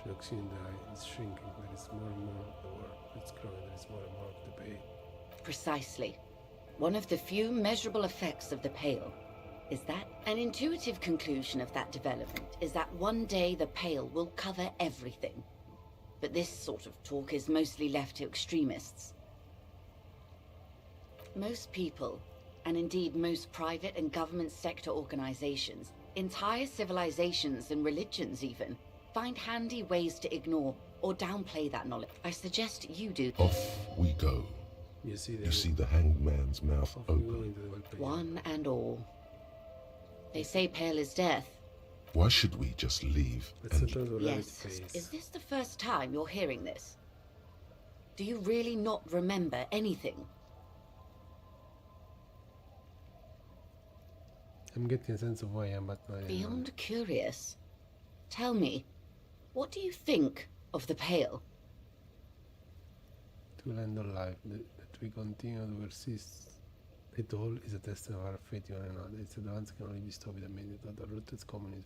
Shrinking in the eye, it's shrinking. There is more and more of the world. It's growing. There is more and more of the Pale. Precisely. One of the few measurable effects of the Pale is that an intuitive conclusion of that development is that one day the Pale will cover everything. But this sort of talk is mostly left to extremists. Most people, and indeed most private and government sector organizations, entire civilizations and religions even, find handy ways to ignore or downplay that knowledge. I suggest you do. Off we go. You see the hanged man's mouth open. One and all. They say Pale is death. Why should we just leave and... Yes. Is this the first time you're hearing this? Do you really not remember anything? I'm getting a sense of why I am, but I am Beyond curious. Tell me, what do you think of the Pale? to land on life, that we continue to persist. It all is a test of our faith in one another. Its advance can only be stopped with a minute. The rooted communism.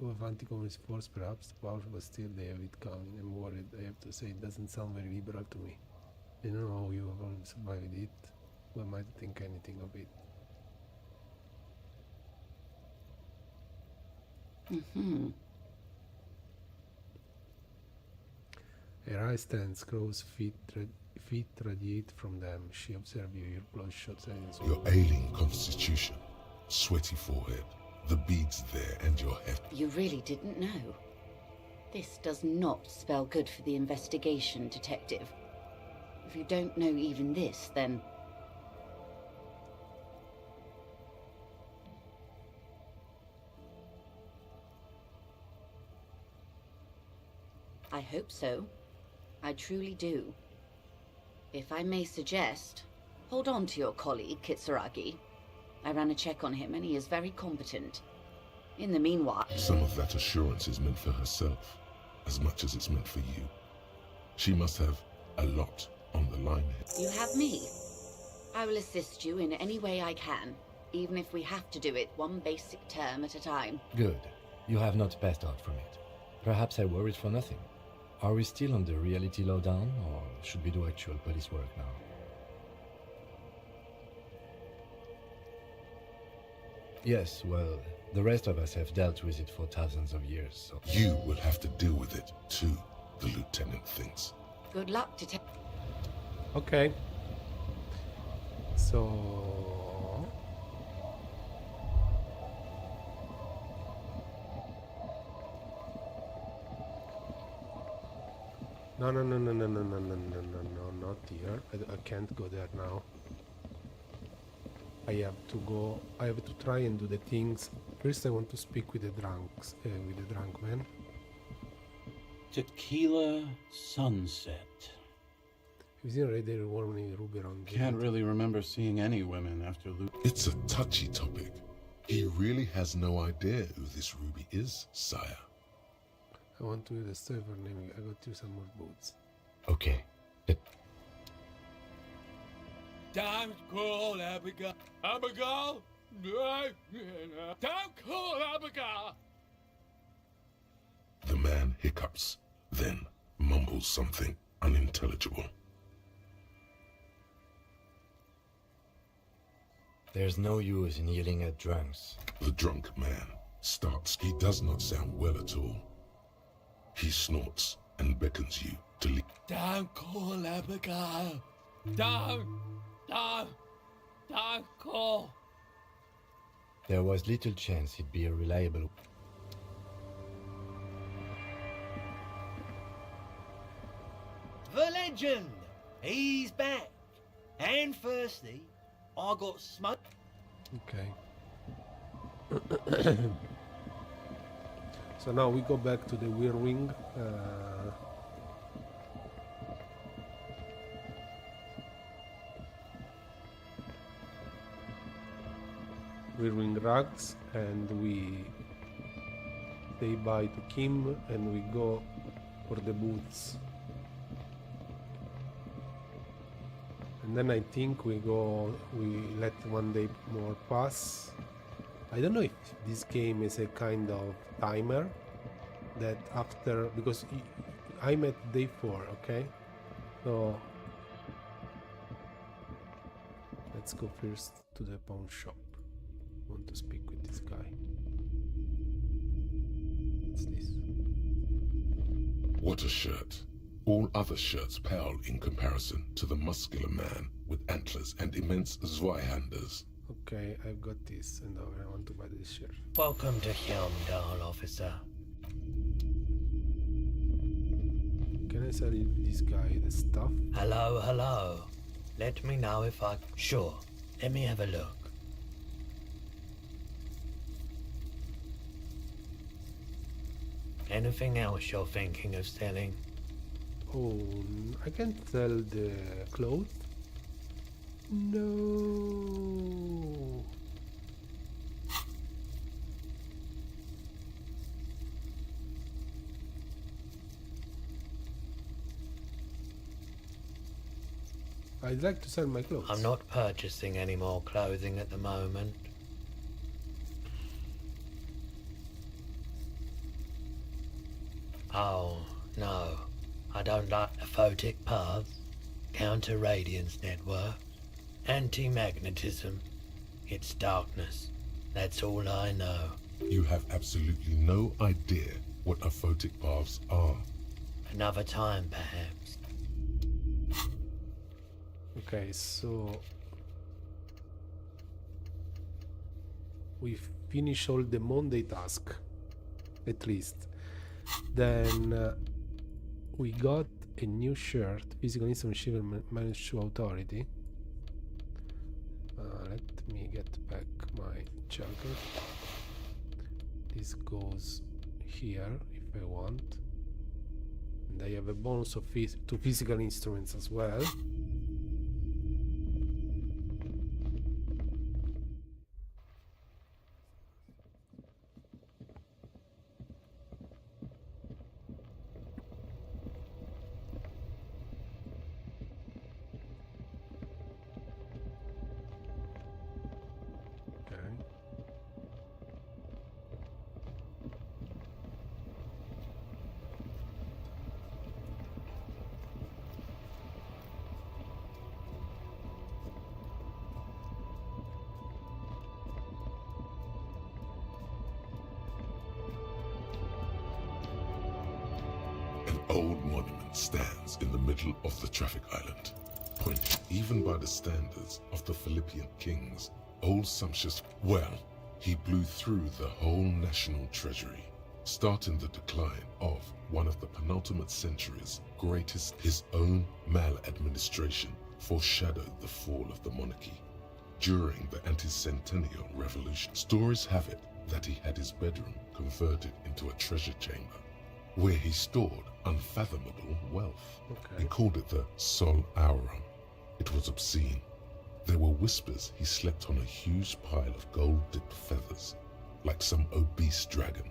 Of anti-communist force, perhaps powerful, but still they have it coming. I'm worried. I have to say, it doesn't sound very liberal to me. I don't know how you have all survived it. Who might think anything of it? Mm-hmm. Her eyes stands, crow's feet radiate from them. She observes you, your bloodshot eyes. Your ailing constitution, sweaty forehead, the beads there, and your head. You really didn't know. This does not spell good for the investigation, Detective. If you don't know even this, then... I hope so. I truly do. If I may suggest, hold on to your colleague, Kitsuragi. I ran a check on him and he is very competent. In the meanwhile... Some of that assurance is meant for herself, as much as it's meant for you. She must have a lot on the line here. You have me. I will assist you in any way I can, even if we have to do it one basic term at a time. Good. You have not passed out from it. Perhaps I worried for nothing. Are we still on the reality lowdown, or should we do actual police work now? Yes, well, the rest of us have dealt with it for thousands of years, so... You will have to deal with it, too, the lieutenant thinks. Good luck, Detective. Okay. So... No, not here. I can't go there now. I have to try and do the things. First I want to speak with the drunk man. Tequila Sunset. Have you seen Red Dead Warning Ruby around? Can't really remember seeing any women after It's a touchy topic. He really has no idea who this Ruby is, sire. I want to do the story for naming. I got you some more boots. Okay. Don't call Abigail. Abigail? Don't call Abigail! The man hiccups, then mumbles something unintelligible. There's no use in yelling at drunks. The drunk man starts. He does not sound well at all. He snorts and beckons you to leave. Don't call Abigail. Don't call. There was little chance he'd be a reliable. The legend! He's back! And thirsty. I got smoke. Okay. So now we go back to the Weir Ring. Weir Ring rugs, and we say bye to Kim, and we go for the boots. And then I think we let one day more pass. I don't know if this game is a kind of timer that after, because I'm at day 4, okay? So let's go first to the pawn shop. I want to speak with this guy. What's this? What a shirt. All other shirts pale in comparison to the muscular man with antlers and immense Zweihanders. Okay, I've got this, and I want to buy this shirt. Welcome to Hyundal, officer. Can I sell this guy the stuff? Hello. Let me know if I... Sure. Let me have a look. Anything else you're thinking of selling? Oh, I can sell the clothes? No. I'd like to sell my clothes. I'm not purchasing any more clothing at the moment. Oh, no. I don't like the photic paths, counter-radiance network, anti-magnetism. It's darkness. That's all I know. You have absolutely no idea what aphotic paths are. Another time, perhaps. Okay, so we finish all the Monday task, at least. Then we got a new shirt, physical instrument shiver managed to authority. Let me get back my jacket. This goes here if I want, and I have a bonus of to physical instruments as well. Old monument stands in the middle of the traffic island, pointed even by the standards of the Philippian kings. Old sumptuous, well, he blew through the whole national treasury, starting the decline of one of the penultimate century's greatest. His own maladministration foreshadowed the fall of the monarchy. During the anti-centennial revolution, stories have it that he had his bedroom converted into a treasure chamber, where he stored unfathomable wealth. Okay. He called it the Sol Auron. It was obscene. There were whispers he slept on a huge pile of gold-dipped feathers, like some obese dragon,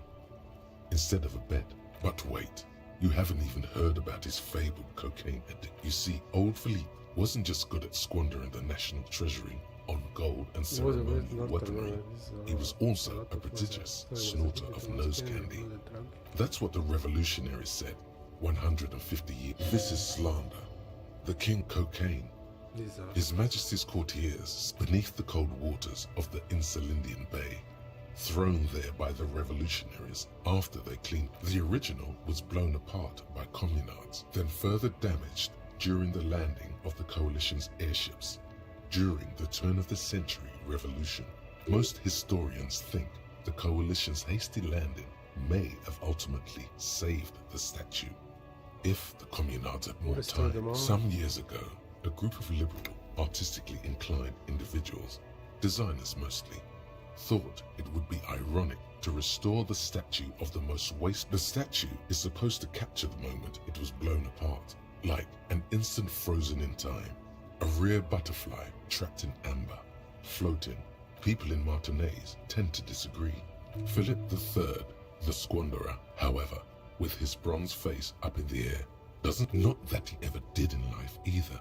instead of a bed. But wait, you haven't even heard about his fabled cocaine addiction. You see, old Philippe wasn't just good at squandering the national treasury on gold and ceremonial weaponry. He was also a prodigious snorter of nose candy. That's what the revolutionaries said 150 years. This is slander. The king cocaine. His Majesty's courtiers beneath the cold waters of the Insulindian Bay, thrown there by the revolutionaries after they cleaned. The original was blown apart by communards, then further damaged during the landing of the coalition's airships during the turn of the century revolution. Most historians think the coalition's hasty landing may have ultimately saved the statue if the communards had more time. Some years ago, a group of liberal, artistically inclined individuals, designers mostly, thought it would be ironic to restore the statue of the most waste. The statue is supposed to capture the moment it was blown apart, like an instant frozen in time, a rare butterfly trapped in amber, floating. People in Martinaise tend to disagree. Philip III, the squanderer, however, with his bronze face up in the air, doesn't, not that he ever did in life either.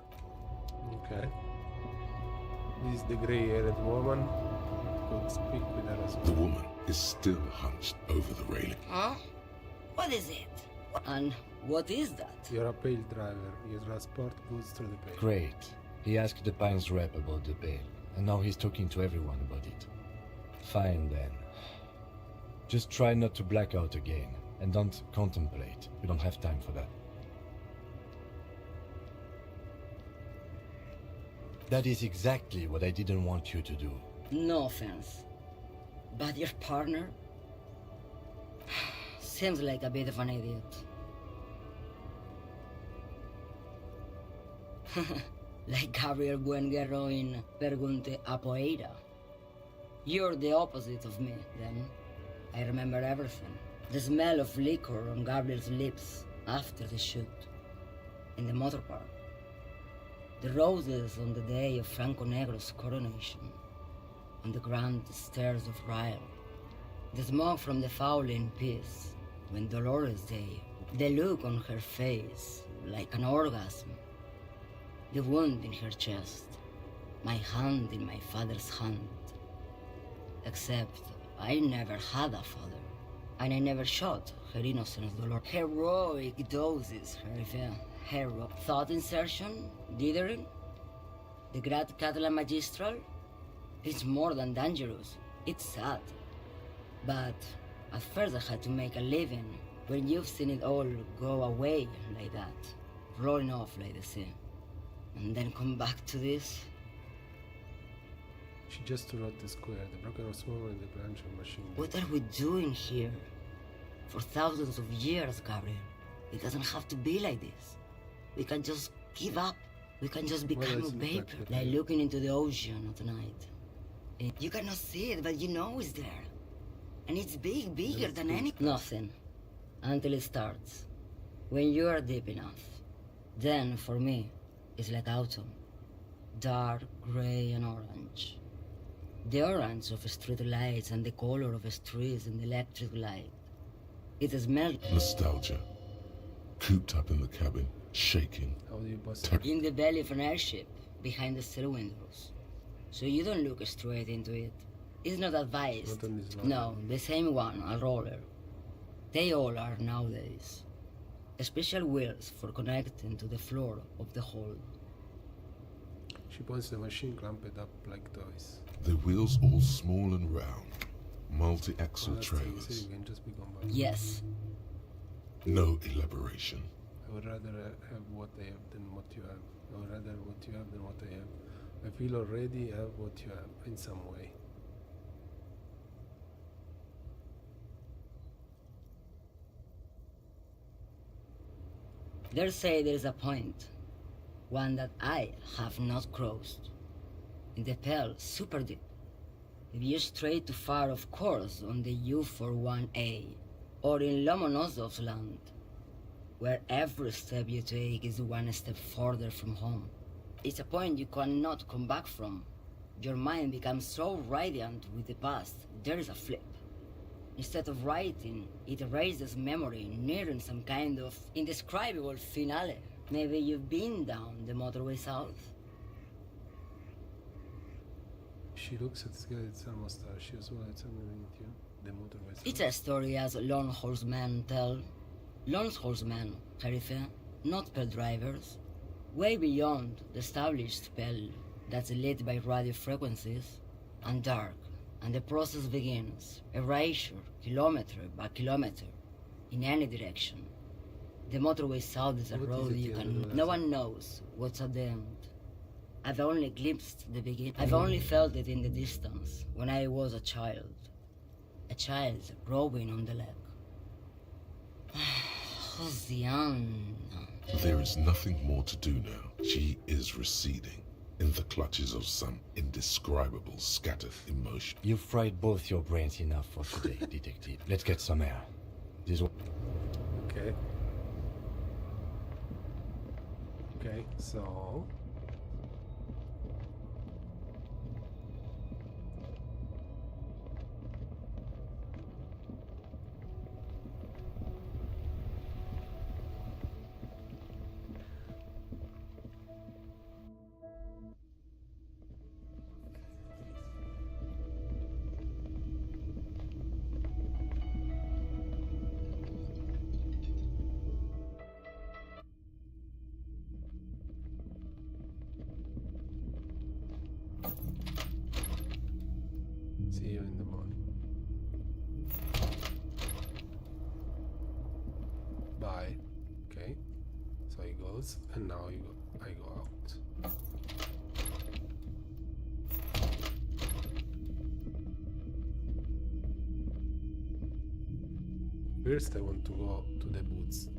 Okay. This is the grey-haired woman. Could speak with her as well. The woman is still hunched over the railing. Huh? What is it? And what is that? You're a pale driver. You transport goods through the pale. Great. He asked the Pines rep about the bail, and now he's talking to everyone about it. Fine then. Just try not to black out again, and don't contemplate. We don't have time for that. That is exactly what I didn't want you to do. No offense. But your partner seems like a bit of an idiot. Like Gabriel Buenguerro in Pergunte a Poeira. You're the opposite of me, then. I remember everything. The smell of liquor on Gabriel's lips after the shoot. In the motor park. The roses on the day of Franco Negro's coronation. On the grand stairs of Ryle. The smoke from the fowling piece when Dolores Day. The look on her face, like an orgasm. The wound in her chest. My hand in my father's hand. Except I never had a father. And I never shot her innocence, Dolores. Heroic doses, her thought insertion, dithering. The Grad Catalan Magistral. It's more than dangerous. It's sad. But at first I had to make a living. When you've seen it all go away like that, rolling off like the sea, and then come back to this. She just threw out the square, the broken of smaller and the branch of machine. What are we doing here? For thousands of years, Gabriel. It doesn't have to be like this. We can just give up. We can just become a vapor, like looking into the ocean at night. You cannot see it, but you know it's there. And it's big, bigger than any... Nothing. Until it starts. When you are deep enough. Then, for me, it's like autumn. Dark, gray, and orange. The orange of street lights and the color of streets in the electric light. It smells... Nostalgia. Cooped up in the cabin, shaking. How do you bust in the belly of an airship, behind the stair windows. So you don't look straight into it. It's not advised. No, the same one, a roller. They all are nowadays. Special wheels for connecting to the floor of the hold. She points the machine clamped up like toys. The wheels all small and round. Multi-axle trailers. Yes. No elaboration. I would rather have what I have than what you have. I would rather what you have than what I have. I feel already have what you have in some way. They say there is a point, one that I have not crossed. In the Pale, super deep. If you stray too far, of course, on the U41A, or in Lomonosov's land. where every step you take is one step further from home. It's a point you cannot come back from. Your mind becomes so radiant with the past, there is a flip. Instead of writing, it erases memory, nearing some kind of indescribable finale. Maybe you've been down the motorway south. She looks at this guy with some mustache. She was the motorway. It's a story as lone horsemen tell. Lone horsemen, Sheriff, not pale drivers. Way beyond the established pale that's lit by radio frequencies and dark, and the process begins, erasure, kilometer by kilometer, in any direction. The motorway south is a road you can... No one knows what's at the end. I've only glimpsed the beginning. I've only felt it in the distance, when I was a child. A child growing on the leg. Josiane. There is nothing more to do now. She is receding in the clutches of some indescribable scattered emotion. You've fried both your brains enough for today, detective. Let's get some air. Okay. Okay, so... See you in the morning. Bye. Okay. So he goes, and now I go out. First, I want to go to the boots.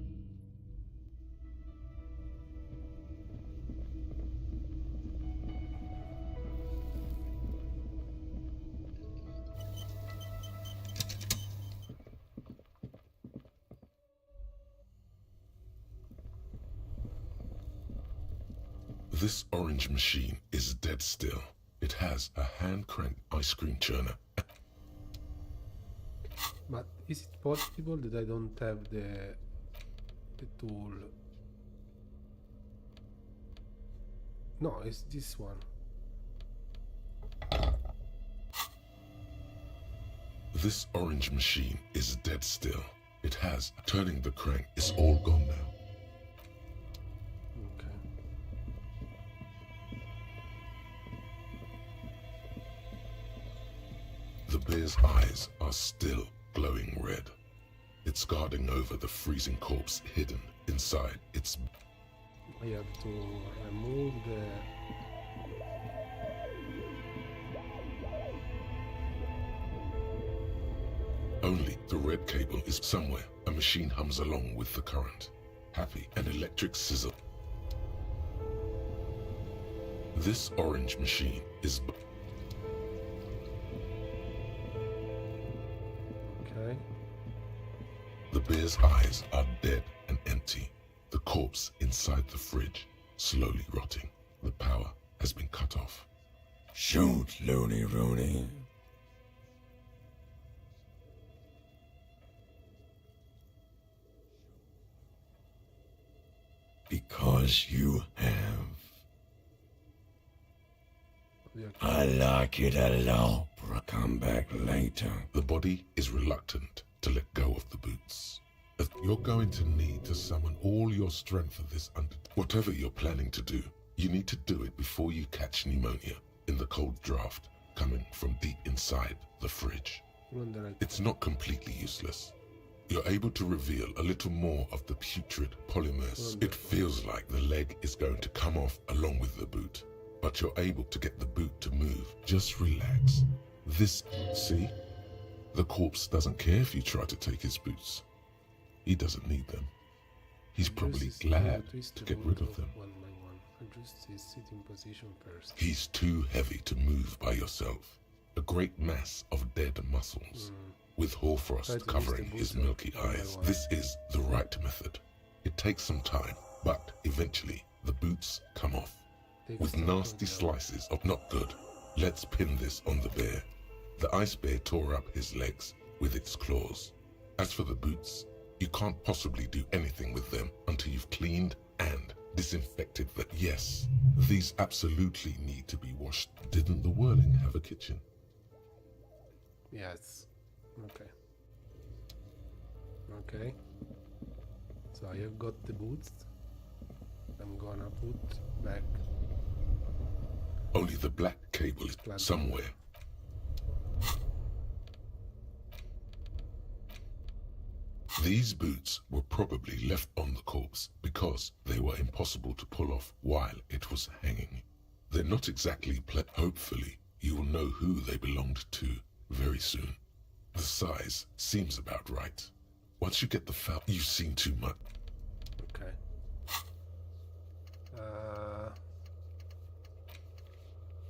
This orange machine is dead still. It has a hand-cranked ice cream churner. But is it possible that I don't have the tool? No, it's this one. This orange machine is dead still. It has turning the crank. It's all gone now. The bear's eyes are still glowing red. It's guarding over the freezing corpse hidden inside its... I have to remove the... Only the red cable is somewhere. A machine hums along with the current. Happy, an electric sizzle. This orange machine is... Okay. The bear's eyes are dead and empty. The corpse inside the fridge, slowly rotting. The power has been cut off. Shoot, Looney Rooney. Because you have. I like it alone. Come back later. The body is reluctant to let go of the boots. You're going to need to summon all your strength for this whatever you're planning to do, you need to do it before you catch pneumonia in the cold draft coming from deep inside the fridge. It's not completely useless. You're able to reveal a little more of the putrid polymers. It feels like the leg is going to come off along with the boot, but you're able to get the boot to move. Just relax. See? The corpse doesn't care if you try to take his boots. He doesn't need them. He's probably glad to get rid of them. Adjust his sitting position first. He's too heavy to move by yourself. A great mass of dead muscles, with hoarfrost covering his milky eyes. This is the right method. It takes some time, but eventually the boots come off. With some nasty time. slices of not good. Let's pin this on the bear. The ice bear tore up his legs with its claws. As for the boots, you can't possibly do anything with them until you've cleaned and disinfected them. Yes, these absolutely need to be washed. Didn't the whirling have a kitchen? Yes. Okay. Okay. So I have got the boots. I'm gonna put back. Only the black cable is somewhere. These boots were probably left on the corpse because they were impossible to pull off while it was hanging. They're not exactly hopefully, you will know who they belonged to very soon. The size seems about right. Once you get the felt, you've seen too much. Okay.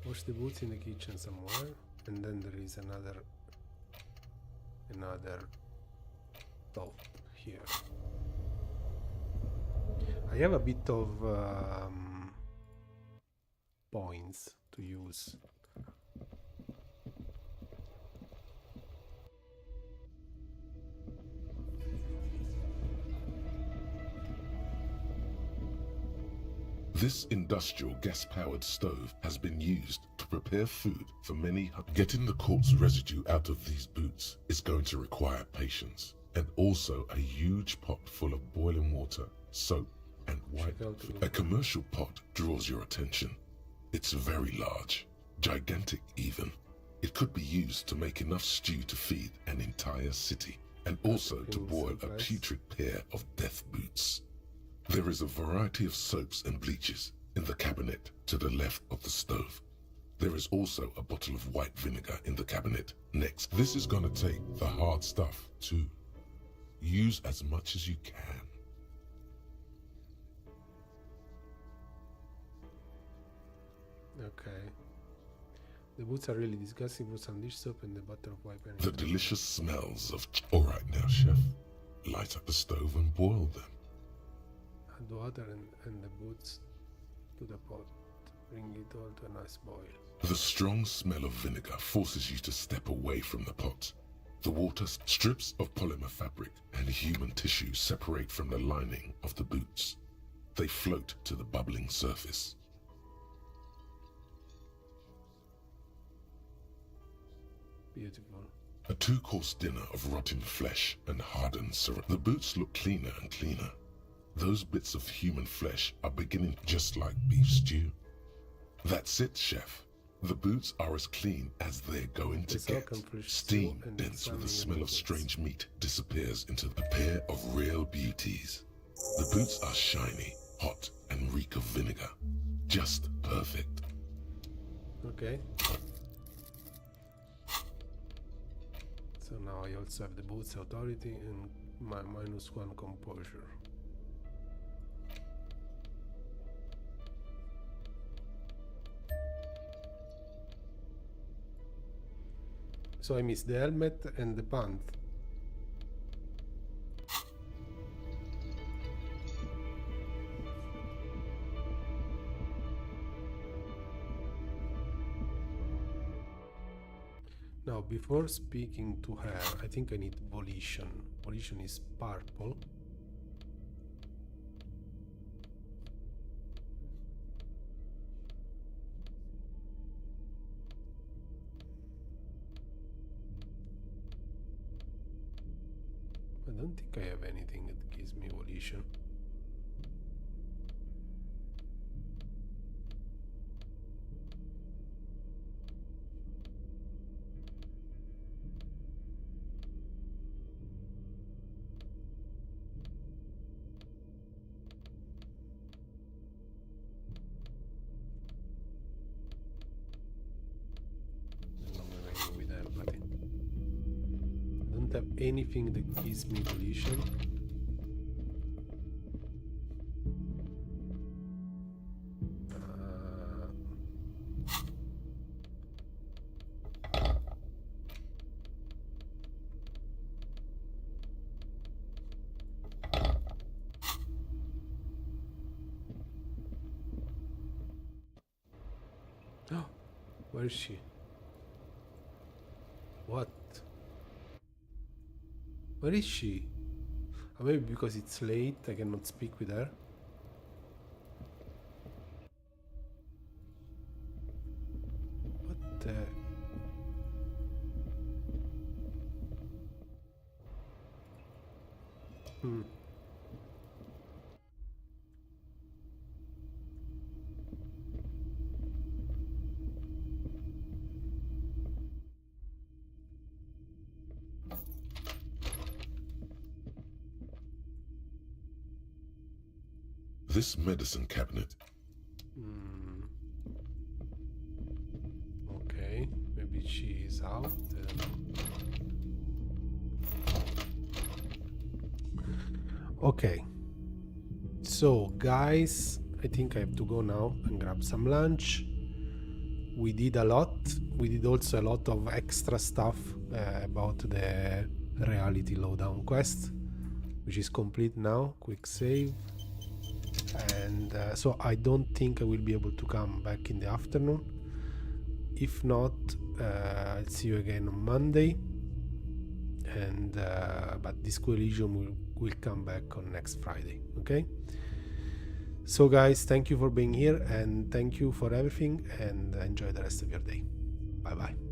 Wash the boots in the kitchen somewhere, and then there is another thought here. I have a bit of points to use. This industrial gas-powered stove has been used to prepare food for many. Getting the corpse residue out of these boots is going to require patience, and also a huge pot full of boiling water, soap, and white. A commercial pot draws your attention. It's very large, gigantic even. It could be used to make enough stew to feed an entire city, and also to boil a putrid pair of death boots. There is a variety of soaps and bleaches in the cabinet to the left of the stove. There is also a bottle of white vinegar in the cabinet next. This is going to take the hard stuff too. Use as much as you can. Okay. The boots are really disgusting. Put some dish soap and the bottle of white vinegar. The delicious smells of... All right now, chef. Light up the stove and boil them. Add water and the boots to the pot. Bring it all to a nice boil. The strong smell of vinegar forces you to step away from the pot. The water strips of polymer fabric and human tissue separate from the lining of the boots. They float to the bubbling surface. Beautiful. A 2-course dinner of rotten flesh and hardened syrup. The boots look cleaner and cleaner. Those bits of human flesh are beginning just like beef stew. That's it, chef. The boots are as clean as they're going to get. Steam dense with the smell of strange meat disappears into a pair of real beauties. The boots are shiny, hot, and reek of vinegar. Just perfect. Okay. So now I also have the boots authority and my -1 composure. So I missed the helmet and the pant. Now, before speaking to her, I think I need volition. Volition is purple. I don't think I have anything that gives me volition. With empathy. I don't have anything that gives me volition. Where is she? What? Where is she? Maybe because it's late, I cannot speak with her. What the... This medicine cabinet. Okay, maybe she is out. I don't know. Okay. So, guys, I think I have to go now and grab some lunch. We did a lot. We did also a lot of extra stuff about the reality lowdown quest, which is complete now. Quick save. And so I don't think I will be able to come back in the afternoon. If not, I'll see you again on Monday. And but Disco Elysium will come back on next Friday. Okay. So guys, thank you for being here and thank you for everything, and enjoy the rest of your day. Bye bye.